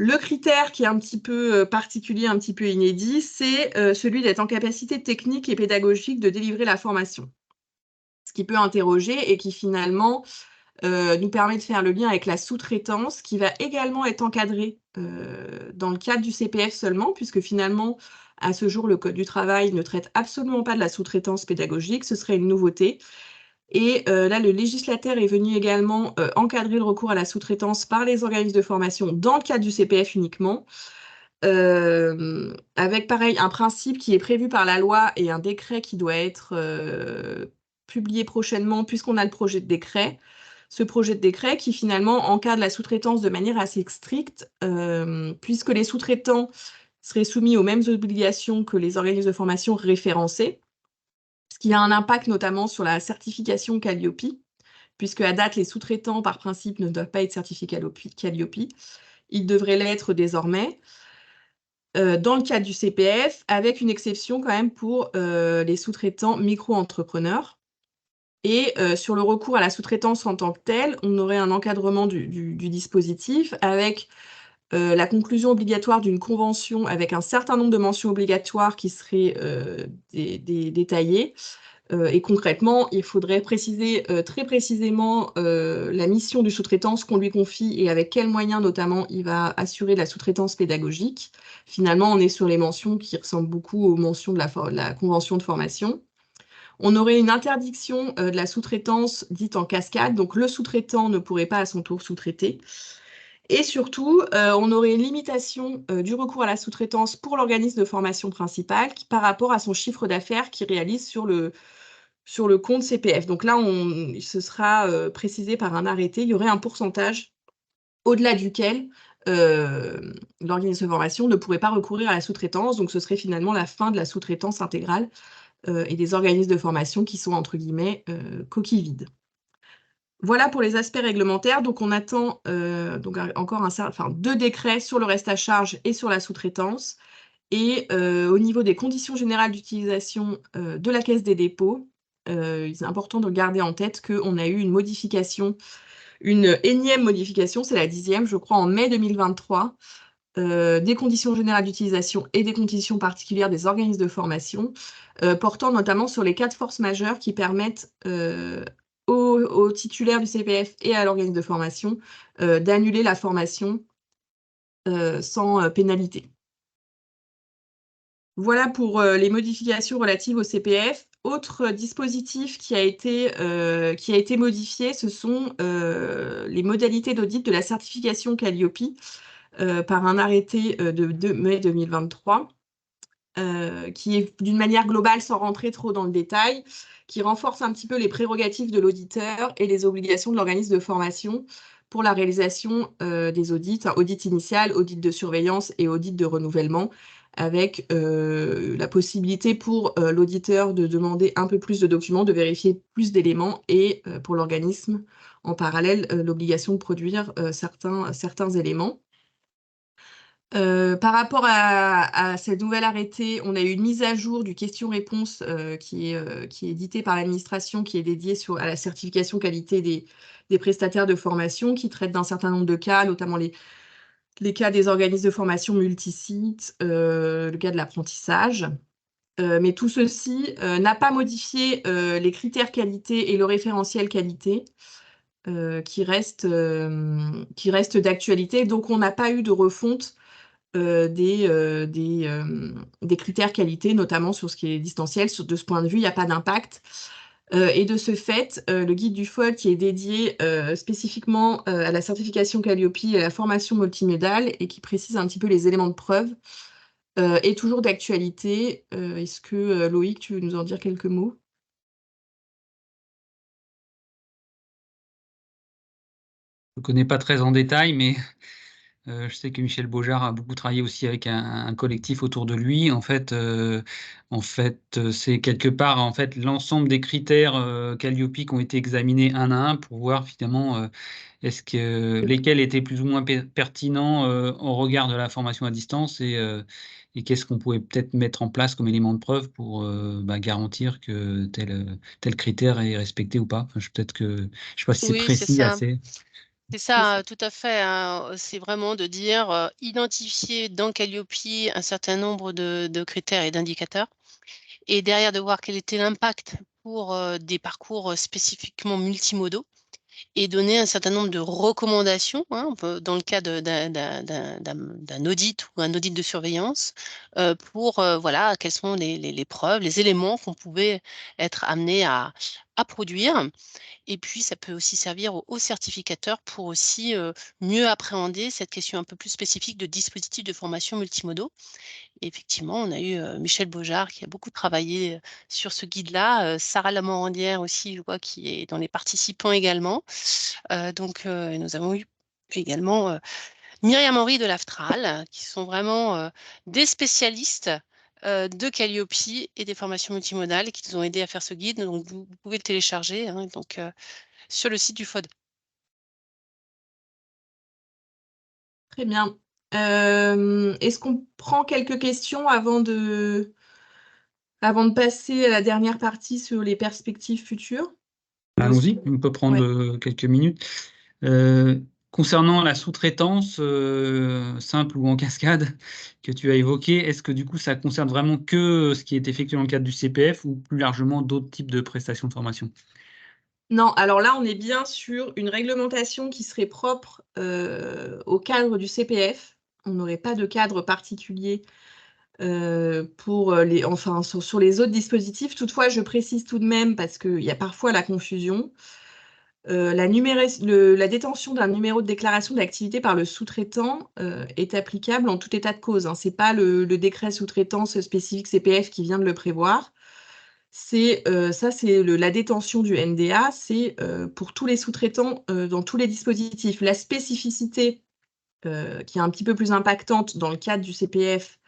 Le critère qui est un petit peu particulier, un petit peu inédit, c'est celui d'être en capacité technique et pédagogique de délivrer la formation. Ce qui peut interroger et qui finalement nous permet de faire le lien avec la sous-traitance qui va également être encadrée dans le cadre du CPF seulement, puisque finalement, à ce jour, le Code du travail ne traite absolument pas de la sous-traitance pédagogique, ce serait une nouveauté. Et là, le législateur est venu également encadrer le recours à la sous-traitance par les organismes de formation dans le cadre du CPF uniquement, avec pareil un principe qui est prévu par la loi et un décret qui doit être publié prochainement puisqu'on a le projet de décret. Ce projet de décret qui finalement encadre la sous-traitance de manière assez stricte, puisque les sous-traitants seraient soumis aux mêmes obligations que les organismes de formation référencés, ce qui a un impact notamment sur la certification Calliope, puisque à date, les sous-traitants, par principe, ne doivent pas être certifiés Calliope. Ils devraient l'être désormais, dans le cadre du CPF, avec une exception quand même pour les sous-traitants micro-entrepreneurs. Et sur le recours à la sous-traitance en tant que telle, on aurait un encadrement du dispositif avec la conclusion obligatoire d'une convention avec un certain nombre de mentions obligatoires qui seraient détaillées. Et concrètement, il faudrait préciser très précisément la mission du sous-traitant, ce qu'on lui confie et avec quels moyens notamment il va assurer la sous-traitance pédagogique. Finalement, on est sur les mentions qui ressemblent beaucoup aux mentions de la convention de formation. On aurait une interdiction de la sous-traitance dite en cascade, donc le sous-traitant ne pourrait pas à son tour sous-traiter. Et surtout, on aurait une limitation du recours à la sous-traitance pour l'organisme de formation principal par rapport à son chiffre d'affaires qu'il réalise sur le compte CPF. Donc là, ce sera précisé par un arrêté, il y aurait un pourcentage au-delà duquel l'organisme de formation ne pourrait pas recourir à la sous-traitance. Donc ce serait finalement la fin de la sous-traitance intégrale et des organismes de formation qui sont, entre guillemets, coquilles vides. Voilà pour les aspects réglementaires. Donc, on attend donc encore 2 décrets sur le reste à charge et sur la sous-traitance. Et au niveau des conditions générales d'utilisation de la Caisse des dépôts, c'est important de garder en tête qu'on a eu une modification, une énième modification, c'est la 10e, je crois, en mai 2023, des conditions générales d'utilisation et des conditions particulières des organismes de formation, portant notamment sur les cas de force majeure qui permettent aux titulaires du CPF et à l'organisme de formation d'annuler la formation sans pénalité. Voilà pour les modifications relatives au CPF. Autre dispositif qui a été modifié, ce sont les modalités d'audit de la certification Calliope par un arrêté de mai 2023, qui est d'une manière globale, sans rentrer trop dans le détail, qui renforce un petit peu les prérogatives de l'auditeur et les obligations de l'organisme de formation pour la réalisation des audits, audit initial, audit de surveillance et audit de renouvellement, avec la possibilité pour l'auditeur de demander un peu plus de documents, de vérifier plus d'éléments, et pour l'organisme, en parallèle, l'obligation de produire certains éléments. Par rapport à cette nouvelle arrêté, on a eu une mise à jour du question-réponse qui est édité par l'administration, qui est dédiée à la certification qualité des prestataires de formation, qui traite d'un certain nombre de cas, notamment les cas des organismes de formation multisites, le cas de l'apprentissage. Mais tout ceci n'a pas modifié les critères qualité et le référentiel qualité qui reste d'actualité. Donc, on n'a pas eu de refonte des critères qualité, notamment sur ce qui est distanciel. De ce point de vue, il n'y a pas d'impact. Et de ce fait, le guide du FOD, qui est dédié spécifiquement à la certification Calliope et à la formation multimodale, et qui précise un petit peu les éléments de preuve, est toujours d'actualité. Est-ce que, Loïc, tu veux nous en dire quelques mots? Je ne connais pas très en détail, mais je sais que Michel Beaujard a beaucoup travaillé aussi avec un collectif autour de lui. En fait, c'est quelque part l'ensemble des critères Calliope qui ont été examinés un à un pour voir finalement lesquels étaient plus ou moins pertinents au regard de la formation à distance, et qu'est-ce qu'on pouvait peut-être mettre en place comme élément de preuve pour garantir que tel critère est respecté ou pas. Enfin, peut-être que je ne sais pas si c'est Oui, c'est précis ça. assez. C'est ça, tout à fait, hein. C'est vraiment de dire, identifier dans Calliope un certain nombre de critères et d'indicateurs, et derrière de voir quel était l'impact pour des parcours spécifiquement multimodaux, et donner un certain nombre de recommandations, hein, dans le cas d'un audit ou un audit de surveillance, pour voilà, quelles sont les preuves, les éléments qu'on pouvait être amené à produire. Et puis, ça peut aussi servir aux certificateurs pour aussi mieux appréhender cette question un peu plus spécifique de dispositifs de formation multimodaux. Et effectivement, on a eu Michel Beaujard qui a beaucoup travaillé sur ce guide-là, Sarah Lamorandière aussi, je vois, qui est dans les participants également. Et nous avons eu également Myriam Henry de l'Aftral, qui sont vraiment des spécialistes de Calliope et des formations multimodales, qui nous ont aidés à faire ce guide. Donc, vous pouvez le télécharger, hein, sur le site du FOD. Très bien. Est-ce qu'on prend quelques questions avant de passer à la dernière partie sur les perspectives futures? Allons-y, on peut prendre quelques minutes. Concernant la sous-traitance simple ou en cascade que tu as évoquée, est-ce que du coup ça concerne vraiment que ce qui est effectué dans le cadre du CPF, ou plus largement d'autres types de prestations de formation? Non, alors là, on est bien sur une réglementation qui serait propre au cadre du CPF. On n'aurait pas de cadre particulier sur les autres dispositifs. Toutefois, je précise tout de même, parce qu'il y a parfois la confusion, la détention d'un numéro de déclaration d'activité par le sous-traitant est applicable en tout état de cause, hein. Ce n'est pas le décret sous-traitance spécifique CPF qui vient de le prévoir. La détention du NDA, c'est pour tous les sous-traitants dans tous les dispositifs. La spécificité qui est un petit peu plus impactante dans le cadre du CPF,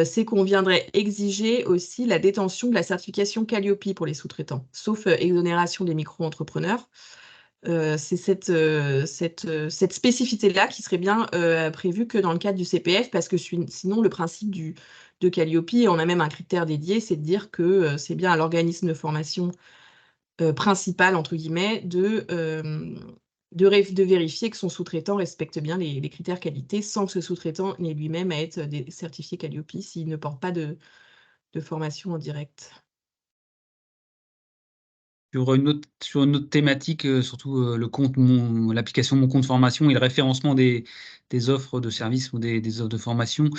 c'est qu'on viendrait exiger aussi la détention de la certification Calliope pour les sous-traitants, sauf exonération des micro-entrepreneurs. C'est cette spécificité-là qui serait bien prévue que dans le cadre du CPF, parce que sinon, le principe de Calliope, et on a même un critère dédié, c'est de dire que c'est bien à l'organisme de formation principal, entre guillemets, de vérifier que son sous-traitant respecte bien les critères qualité, sans que ce sous-traitant n'ait lui-même à être certifié Calliope s'il ne porte pas de formation en direct. Sur une autre thématique, surtout l'application Mon compte formation et le référencement des offres de services ou des offres de formation.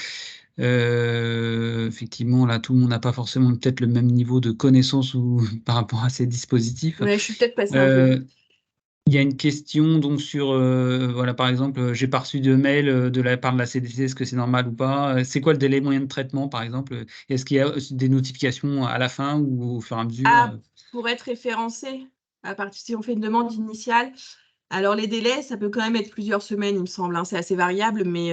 Effectivement, là, tout le monde n'a pas forcément peut-être le même niveau de connaissance par rapport à ces dispositifs. Ouais, je suis peut-être passée un peu vite. Il y a une question donc sur, voilà, par exemple, j'ai pas reçu de mail de la part de la CDC, est-ce que c'est normal ou pas? C'est quoi le délai moyen de traitement, par exemple? Est-ce qu'il y a des notifications à la fin ou au fur et à mesure? Pour être référencé, si on fait une demande initiale, alors les délais, ça peut quand même être plusieurs semaines, il me semble, hein. C'est assez variable, mais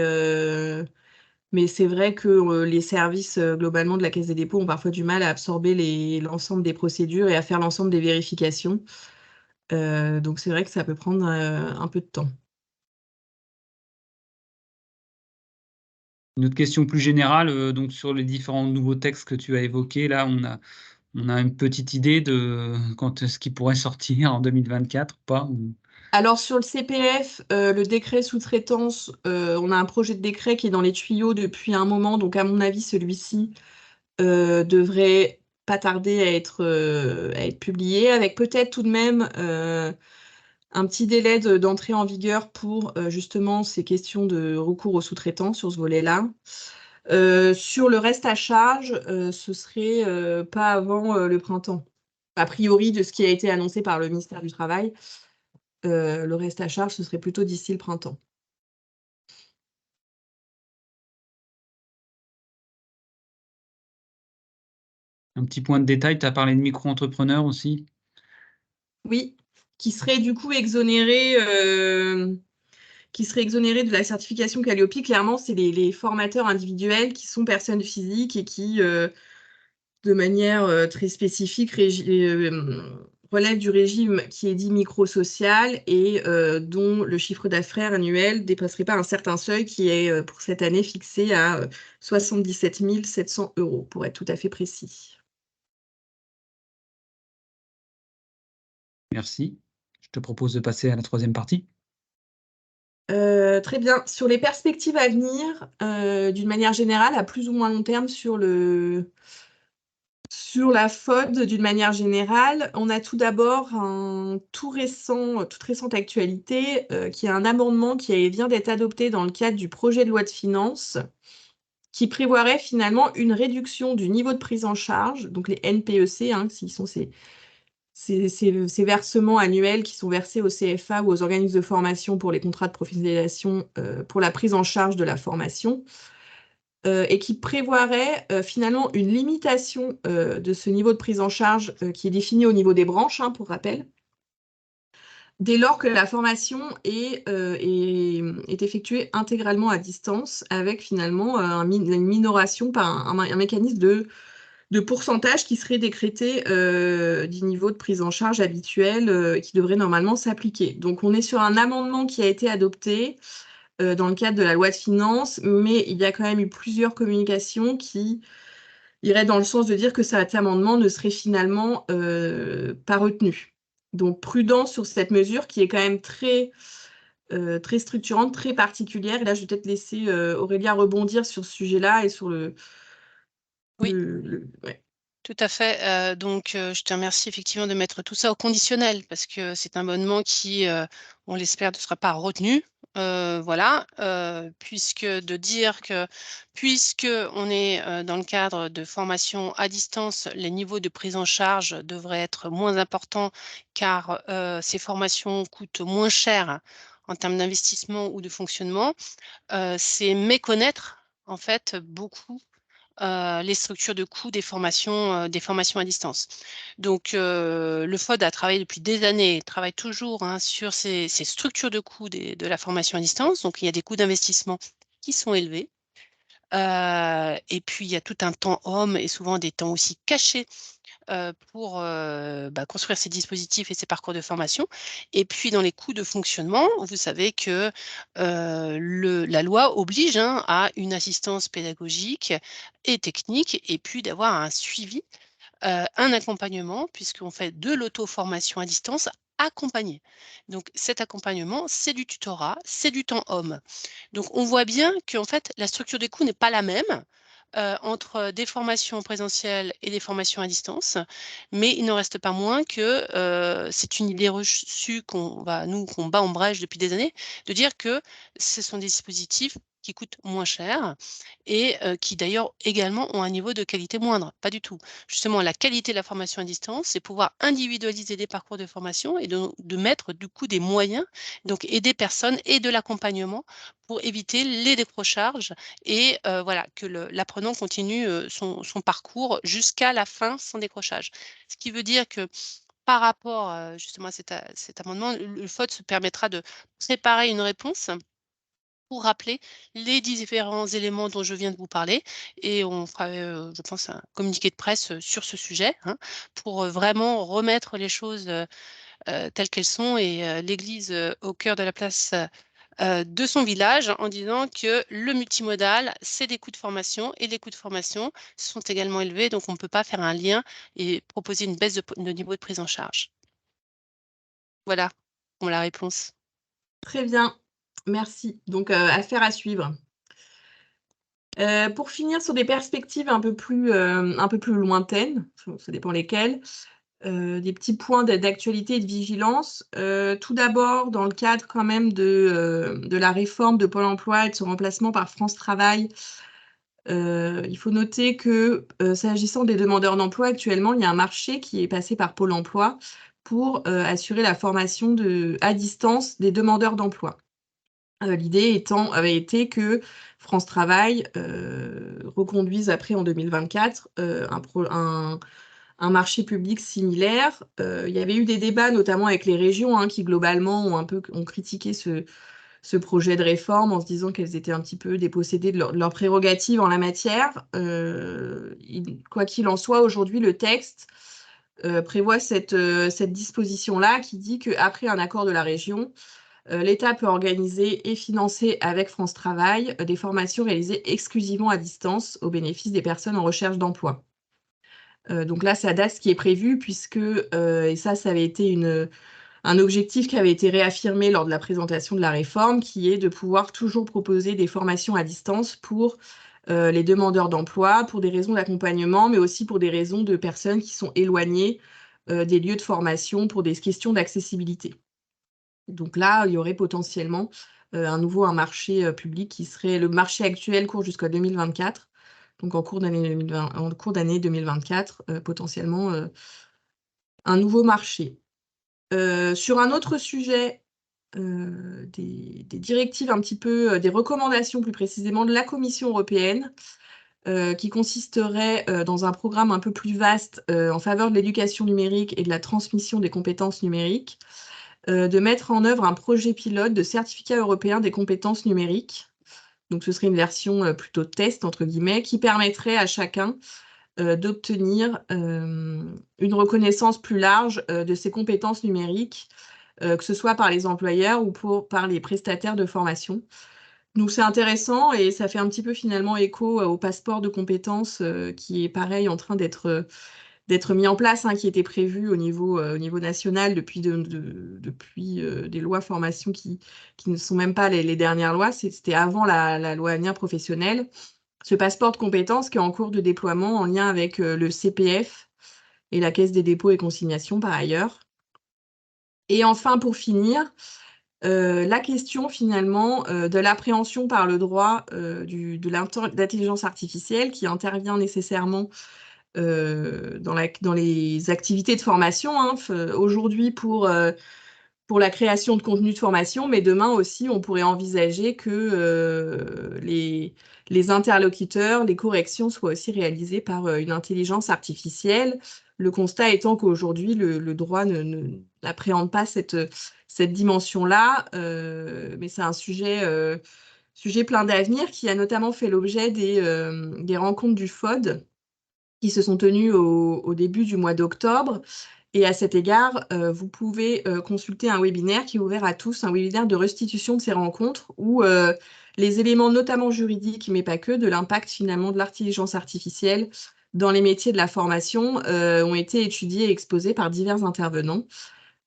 Mais c'est vrai que les services globalement de la Caisse des dépôts ont parfois du mal à absorber l'ensemble des procédures et à faire l'ensemble des vérifications. Donc c'est vrai que ça peut prendre un peu de temps. Une autre question plus générale, donc sur les différents nouveaux textes que tu as évoqués, là, on a une petite idée de quand ce qui pourrait sortir en 2024 ou pas Alors sur le CPF, le décret sous-traitance, on a un projet de décret qui est dans les tuyaux depuis un moment, donc à mon avis celui-ci devrait pas tarder à être publié, avec peut-être tout de même un petit délai d'entrée en vigueur pour justement ces questions de recours aux sous-traitants sur ce volet-là. Sur le reste à charge, ce serait pas avant le printemps. A priori, de ce qui a été annoncé par le ministère du Travail, le reste à charge, ce serait plutôt d'ici le printemps. Un petit point de détail, tu as parlé de micro-entrepreneurs aussi. Oui, qui serait du coup exonéré de la certification Qualiopi. Clairement, c'est les formateurs individuels qui sont personnes physiques et qui, de manière très spécifique, relèvent du régime qui est dit micro-social et dont le chiffre d'affaires annuel ne dépasserait pas un certain seuil qui est pour cette année fixé à 77 700 €, pour être tout à fait précis. Merci. Je te propose de passer à la troisième partie. Très bien. Sur les perspectives à venir, d'une manière générale, à plus ou moins long terme, sur la FOD, d'une manière générale, on a tout d'abord toute récente actualité, qui est un amendement qui vient d'être adopté dans le cadre du projet de loi de finances, qui prévoirait finalement une réduction du niveau de prise en charge, donc les NPEC, qui sont ces versements annuels qui sont versés au CFA ou aux organismes de formation pour les contrats de professionnalisation pour la prise en charge de la formation, et qui prévoirait finalement une limitation de ce niveau de prise en charge qui est défini au niveau des branches, pour rappel, dès lors que la formation est effectuée intégralement à distance, avec finalement une minoration par un mécanisme de pourcentage qui serait décrété du niveau de prise en charge habituel qui devrait normalement s'appliquer. Donc on est sur un amendement qui a été adopté dans le cadre de la loi de finances, mais il y a quand même eu plusieurs communications qui iraient dans le sens de dire que cet amendement ne serait finalement pas retenu. Donc prudence sur cette mesure qui est quand même très structurante, très particulière. Et là, je vais peut-être laisser Aurélia rebondir sur ce sujet-là et sur Oui. Ouais. Tout à fait. Donc, je te remercie effectivement de mettre tout ça au conditionnel parce que c'est un abonnement qui, on l'espère, ne sera pas retenu. Voilà, puisque de dire que puisque on est dans le cadre de formation à distance, les niveaux de prise en charge devraient être moins importants car ces formations coûtent moins cher en termes d'investissement ou de fonctionnement, c'est méconnaître en fait beaucoup les structures de coûts des formations à distance. Donc, le FOD a travaillé depuis des années, travaille toujours sur ces structures de coûts de la formation à distance. Donc, il y a des coûts d'investissement qui sont élevés. Et puis, il y a tout un temps homme et souvent des temps aussi cachés pour construire ces dispositifs et ces parcours de formation. Et puis dans les coûts de fonctionnement, vous savez que la loi oblige à une assistance pédagogique et technique, et puis d'avoir un suivi, un accompagnement, puisqu'on fait de l'auto-formation à distance accompagnée. Donc cet accompagnement, c'est du tutorat, c'est du temps homme. Donc on voit bien qu'en fait, la structure des coûts n'est pas la même entre des formations présentielles et des formations à distance, mais il n'en reste pas moins que c'est une idée reçue qu'on bat en brèche depuis des années, de dire que ce sont des dispositifs qui coûtent moins cher et qui d'ailleurs également ont un niveau de qualité moindre. Pas du tout. Justement, la qualité de la formation à distance, c'est pouvoir individualiser des parcours de formation et de mettre du coup des moyens, donc aider personnes et de l'accompagnement pour éviter les décrochages et voilà, que l'apprenant continue son parcours jusqu'à la fin sans décrochage. Ce qui veut dire que par rapport justement à cet amendement, le FOD se permettra de préparer une réponse pour rappeler les différents éléments dont je viens de vous parler et on fera, je pense un communiqué de presse, sur ce sujet, hein, pour, vraiment remettre les choses, telles qu'elles sont et l'église, au cœur de la place, de son village en disant que le multimodal, c'est des coûts de formation et les coûts de formation sont également élevés, donc on ne peut pas faire un lien et proposer une baisse de niveau de prise en charge. Voilà pour la réponse. Très bien, merci. Donc, affaire à suivre. Pour finir sur des perspectives un peu plus lointaines, ça dépend lesquelles, des petits points d'actualité et de vigilance. Tout d'abord, dans le cadre quand même de la réforme de Pôle emploi et de son remplacement par France Travail, il faut noter que, s'agissant des demandeurs d'emploi, actuellement, il y a un marché qui est passé par Pôle emploi pour assurer la formation à distance des demandeurs d'emploi. L'idée avait été que France Travail reconduise après en 2024 un marché public similaire. Il y avait eu des débats, notamment avec les régions, hein, qui globalement ont critiqué ce projet de réforme en se disant qu'elles étaient un petit peu dépossédées de leurs prérogatives en la matière. Quoi qu'il en soit, aujourd'hui, le texte prévoit cette disposition-là qui dit qu'après un accord de la région, l'État peut organiser et financer avec France Travail des formations réalisées exclusivement à distance au bénéfice des personnes en recherche d'emploi. Donc là, c'est à date ce qui est prévu puisque, et ça avait été un objectif qui avait été réaffirmé lors de la présentation de la réforme, qui est de pouvoir toujours proposer des formations à distance pour les demandeurs d'emploi, pour des raisons d'accompagnement, mais aussi pour des raisons de personnes qui sont éloignées des lieux de formation pour des questions d'accessibilité. Donc là, il y aurait potentiellement un marché public qui serait... Le marché actuel court jusqu'à 2024. Donc en cours d'année 2024, potentiellement un nouveau marché. Sur un autre sujet, des directives un petit peu, des recommandations plus précisément de la Commission européenne, qui consisterait dans un programme un peu plus vaste en faveur de l'éducation numérique et de la transmission des compétences numériques, de mettre en œuvre un projet pilote de certificat européen des compétences numériques. Donc ce serait une version plutôt test, entre guillemets, qui permettrait à chacun d'obtenir une reconnaissance plus large de ses compétences numériques, que ce soit par les employeurs ou par les prestataires de formation. Donc c'est intéressant et ça fait un petit peu finalement écho au passeport de compétences qui est pareil en train d'être mis en place, hein, qui était prévu au niveau national depuis des lois formation qui ne sont même pas les dernières lois, c'était avant la loi Avenir professionnelle. Ce passeport de compétences qui est en cours de déploiement en lien avec le CPF et la Caisse des dépôts et consignations par ailleurs. Et enfin, pour finir, la question finalement de l'appréhension par le droit de l'intelligence artificielle qui intervient nécessairement dans les activités de formation, hein, aujourd'hui pour la création de contenu de formation, mais demain aussi, on pourrait envisager que les interlocuteurs, les corrections soient aussi réalisées par une intelligence artificielle. Le constat étant qu'aujourd'hui, le droit n'appréhende pas cette dimension-là, mais c'est un sujet plein d'avenir qui a notamment fait l'objet des rencontres du FOD qui se sont tenues au début du mois d'octobre. Et à cet égard, vous pouvez consulter un webinaire qui est ouvert à tous, un webinaire de restitution de ces rencontres où les éléments notamment juridiques, mais pas que, de l'impact finalement de l'intelligence artificielle dans les métiers de la formation ont été étudiés et exposés par divers intervenants.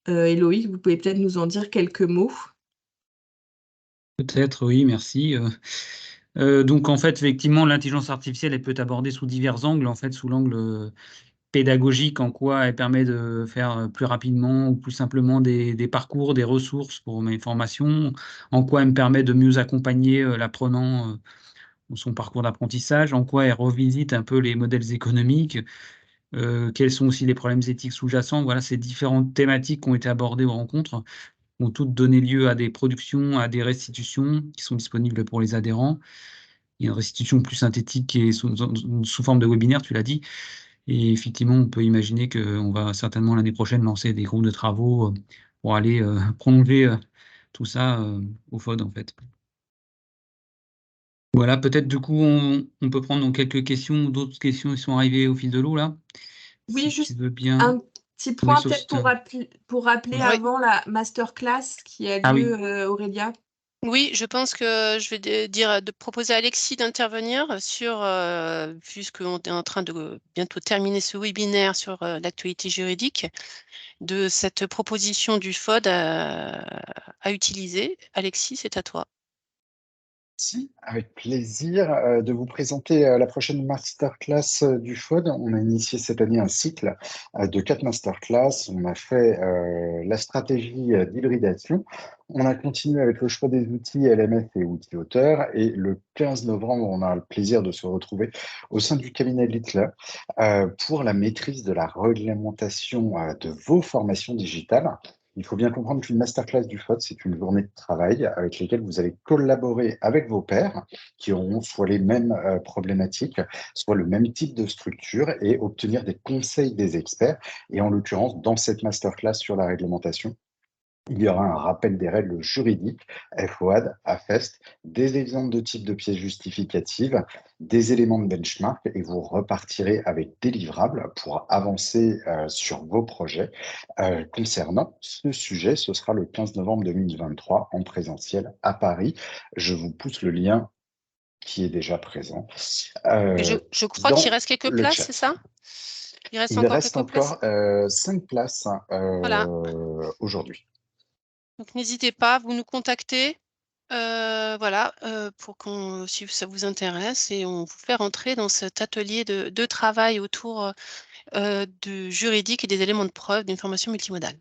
Loïc, vous pouvez peut-être nous en dire quelques mots. Peut-être, oui, merci. Donc, en fait, effectivement, l'intelligence artificielle, elle peut être abordée sous divers angles. En fait, sous l'angle pédagogique, en quoi elle permet de faire plus rapidement ou plus simplement des parcours, des ressources pour mes formations, en quoi elle me permet de mieux accompagner l'apprenant dans son parcours d'apprentissage, en quoi elle revisite un peu les modèles économiques, quels sont aussi les problèmes éthiques sous-jacents. Voilà, ces différentes thématiques qui ont été abordées aux rencontres ont toutes donné lieu à des productions, à des restitutions qui sont disponibles pour les adhérents. Il y a une restitution plus synthétique qui est sous forme de webinaire, tu l'as dit. Et effectivement, on peut imaginer qu'on va certainement l'année prochaine lancer des groupes de travaux pour aller prolonger tout ça au FOD, en fait. Voilà, peut-être du coup, on peut prendre donc quelques questions, d'autres questions qui sont arrivées au fil de l'eau, là. Oui, Si tu juste veux bien. un petit Oui, point sauf peut-être si tu as- pour rappeler Oui. avant la masterclass qui a Ah lieu, oui, Aurélia. Oui, je pense que je vais dire de proposer à Alexis d'intervenir sur, puisqu'on est en train de bientôt terminer ce webinaire sur l'actualité juridique, de cette proposition du FOD à utiliser. Alexis, c'est à toi. Si, avec plaisir de vous présenter la prochaine masterclass du FOD. On a initié cette année un cycle de 4 masterclass. On a fait la stratégie d'hybridation. On a continué avec le choix des outils LMS et outils auteurs. Et le 15 novembre, on a le plaisir de se retrouver au sein du cabinet Littler pour la maîtrise de la réglementation de vos formations digitales. Il faut bien comprendre qu'une masterclass du FOD, c'est une journée de travail avec laquelle vous allez collaborer avec vos pairs qui auront soit les mêmes problématiques, soit le même type de structure et obtenir des conseils des experts. Et en l'occurrence, dans cette masterclass sur la réglementation, il y aura un rappel des règles juridiques, FOAD, AFEST, des exemples de types de pièces justificatives, des éléments de benchmark et vous repartirez avec des livrables pour avancer sur vos projets. Concernant ce sujet, ce sera le 15 novembre 2023 en présentiel à Paris. Je vous pousse le lien qui est déjà présent Et euh, je crois qu'il dans reste quelques le places, c'est chat. ça? Il reste Il encore reste quelques places? encore 5 places Voilà. aujourd'hui. Donc n'hésitez pas, vous nous contactez, voilà, pour si ça vous intéresse, et on vous fait rentrer dans cet atelier de travail autour du juridique et des éléments de preuve d'une formation multimodale.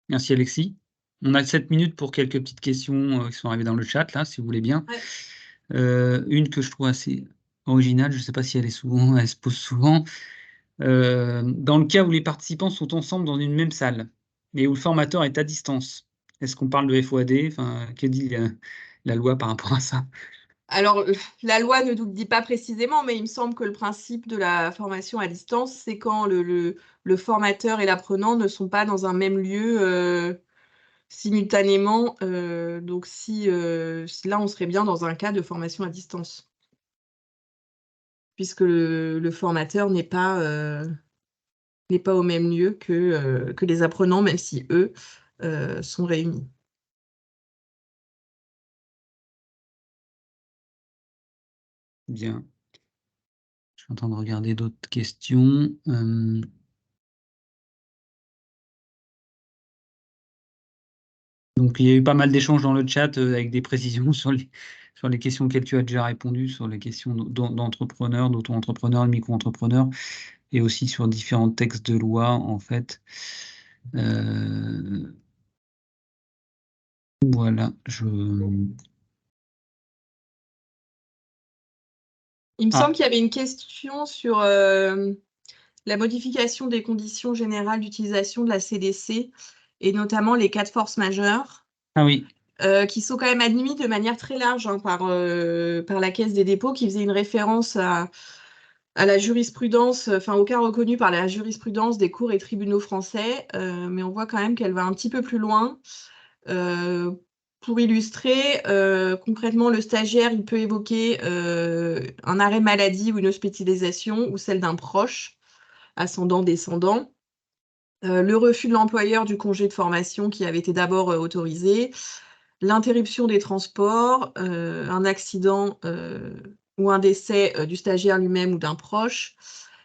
merci Alexis. On a 7 minutes pour quelques petites questions qui sont arrivées dans le chat, là, si vous voulez bien. Ouais. Une que je trouve assez originale, je ne sais pas si elle se pose souvent. Dans le cas où les participants sont ensemble dans une même salle, mais où le formateur est à distance, est-ce qu'on parle de FOAD? Enfin, que dit la loi par rapport à ça? Alors, la loi ne nous le dit pas précisément, mais il me semble que le principe de la formation à distance, c'est quand le formateur et l'apprenant ne sont pas dans un même lieu simultanément. Donc, si là, on serait bien dans un cas de formation à distance, puisque le formateur n'est pas au même lieu que les apprenants, même si eux sont réunis. Bien. Je suis en train de regarder d'autres questions. Donc, il y a eu pas mal d'échanges dans le chat avec des précisions sur les questions auxquelles tu as déjà répondu, sur les questions d'entrepreneurs, d'auto-entrepreneurs, de micro-entrepreneurs, et aussi sur différents textes de loi, en fait. Voilà, Il me Ah, semble qu'il y avait une question sur la modification des conditions générales d'utilisation de la CDC et notamment les cas de force majeure, ah oui, qui sont quand même admis de manière très large par la Caisse des dépôts, qui faisait une référence à la jurisprudence, enfin au cas reconnu par la jurisprudence des cours et tribunaux français, mais on voit quand même qu'elle va un petit peu plus loin. Euh, pour illustrer, concrètement, le stagiaire, il peut évoquer un arrêt maladie ou une hospitalisation ou celle d'un proche, ascendant, descendant. Le refus de l'employeur du congé de formation qui avait été d'abord autorisé, l'interruption des transports, un accident ou un décès du stagiaire lui-même ou d'un proche,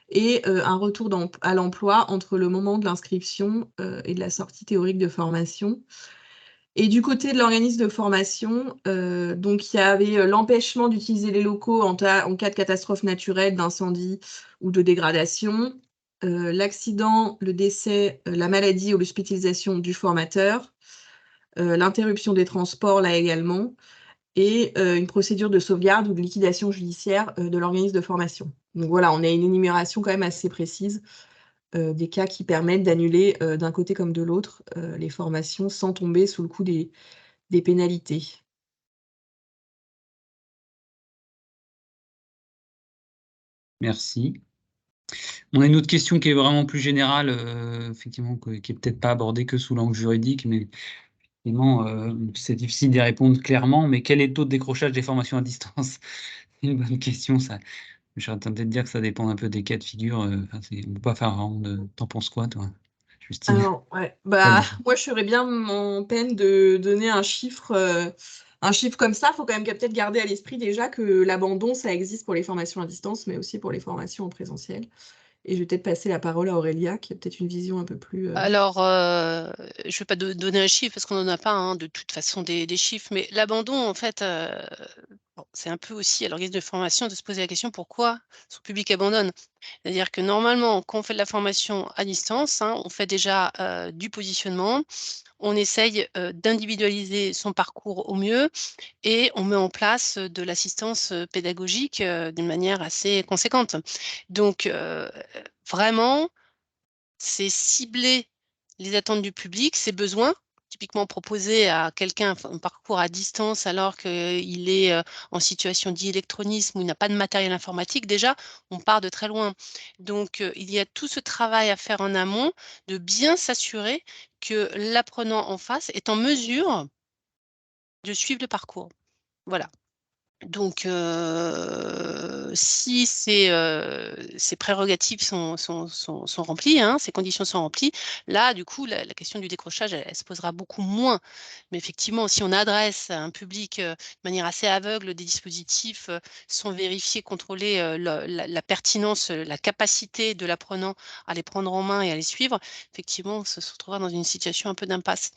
et un retour à l'emploi entre le moment de l'inscription et de la sortie théorique de formation. Et du côté de l'organisme de formation, donc il y avait l'empêchement d'utiliser les locaux en cas de catastrophe naturelle, d'incendie ou de dégradation, l'accident, le décès, la maladie ou l'hospitalisation du formateur, l'interruption des transports là également, et une procédure de sauvegarde ou de liquidation judiciaire de l'organisme de formation. Donc voilà, on a une énumération quand même assez précise des cas qui permettent d'annuler d'un côté comme de l'autre les formations sans tomber sous le coup des pénalités. merci. On a une autre question qui est vraiment plus générale, effectivement, qui est peut-être pas abordée que sous l'angle juridique, mais Effectivement, c'est difficile d'y répondre clairement, mais quel est le taux de décrochage des formations à distance? C'est une bonne question, ça. Je serais tenté de dire que ça dépend un peu des cas de figure. Enfin, on ne peut pas faire vraiment de... T'en penses quoi, toi, Justine? Alors, ouais, bah, moi, je serais bien en peine de donner un chiffre comme ça. Il faut quand même peut-être garder à l'esprit déjà que l'abandon, ça existe pour les formations à distance, mais aussi pour les formations en présentiel. Et je vais peut-être passer la parole à Aurélia, qui a peut-être une vision un peu plus... Alors, je ne vais pas donner un chiffre parce qu'on n'en a pas, hein, de toute façon, des chiffres, mais l'abandon, en fait, bon, c'est un peu aussi à l'organisme de formation de se poser la question pourquoi son public abandonne. C'est-à-dire que normalement, quand on fait de la formation à distance, hein, on fait déjà du positionnement, on essaye d'individualiser son parcours au mieux et on met en place de l'assistance pédagogique d'une manière assez conséquente. Donc, vraiment, c'est cibler les attentes du public, ses besoins. Typiquement proposer à quelqu'un un parcours à distance alors qu'il est en situation d'illectronisme où il n'a pas de matériel informatique, déjà, on part de très loin. Donc, il y a tout ce travail à faire en amont de bien s'assurer que l'apprenant en face est en mesure de suivre le parcours. Voilà. Donc, si ces prérogatives sont remplies, hein, ces conditions sont remplies, là, du coup, la question du décrochage, elle se posera beaucoup moins. Mais effectivement, si on adresse à un public de manière assez aveugle des dispositifs sans vérifier, contrôler la pertinence, la capacité de l'apprenant à les prendre en main et à les suivre, effectivement, on se retrouvera dans une situation un peu d'impasse.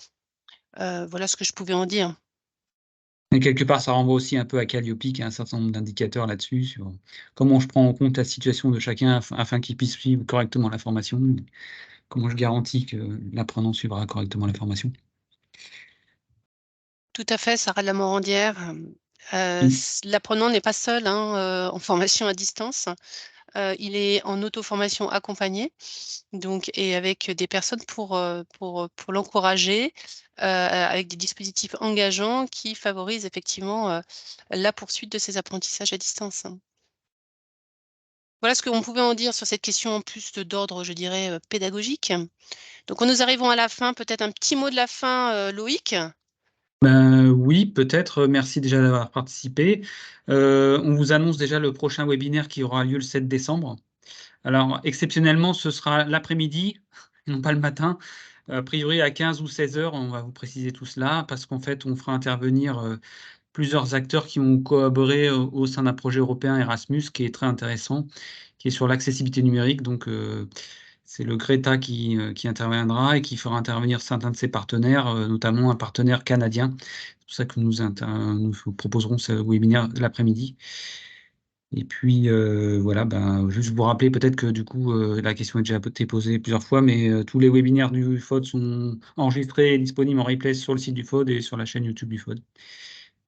Voilà ce que je pouvais en dire. Et quelque part, ça renvoie aussi un peu à Calliope, qui a un certain nombre d'indicateurs là-dessus, sur comment je prends en compte la situation de chacun afin qu'il puisse suivre correctement la formation, comment je garantis que l'apprenant suivra correctement la formation. Tout à fait, Sarah de la Morandière. Oui. L'apprenant n'est pas seul, hein, en formation à distance. Il est en auto-formation accompagnée, donc, et avec des personnes pour l'encourager, avec des dispositifs engageants qui favorisent effectivement la poursuite de ses apprentissages à distance. Voilà ce qu'on pouvait en dire sur cette question en plus d'ordre, je dirais, pédagogique. Donc, nous arrivons à la fin. Peut-être un petit mot de la fin, Loïc? Oui, peut-être. Merci déjà d'avoir participé. On vous annonce déjà le prochain webinaire qui aura lieu le 7 décembre. Alors, exceptionnellement, ce sera l'après-midi, non pas le matin. A priori, à 15 ou 16 heures, on va vous préciser tout cela, parce qu'en fait, on fera intervenir plusieurs acteurs qui ont collaboré au sein d'un projet européen Erasmus, qui est très intéressant, qui est sur l'accessibilité numérique. Donc, c'est le Greta qui interviendra et qui fera intervenir certains de ses partenaires, notamment un partenaire canadien. C'est pour ça que nous vous proposerons ce webinaire l'après-midi. Et puis, voilà, juste vous rappeler peut-être que du coup, la question a déjà été posée plusieurs fois, mais tous les webinaires du FOD sont enregistrés et disponibles en replay sur le site du FOD et sur la chaîne YouTube du FOD.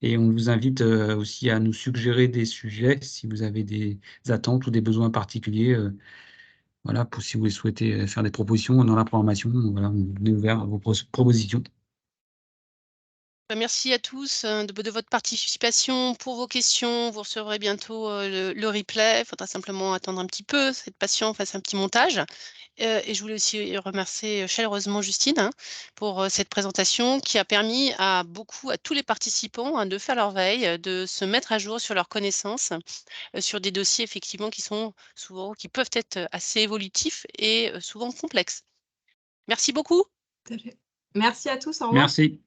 Et on vous invite aussi à nous suggérer des sujets si vous avez des attentes ou des besoins particuliers. Voilà, si vous souhaitez faire des propositions dans la programmation, voilà, on est ouvert à vos propositions. Merci à tous de votre participation, pour vos questions. Vous recevrez bientôt le replay. Il faudra simplement attendre un petit peu, être patient, fasse un petit montage. Et je voulais aussi remercier chaleureusement Justine, hein, pour cette présentation qui a permis à tous les participants, hein, de faire leur veille, de se mettre à jour sur leurs connaissances, sur des dossiers effectivement qui peuvent être assez évolutifs et souvent complexes. Merci beaucoup. Tout à fait. Merci à tous, au revoir. Merci.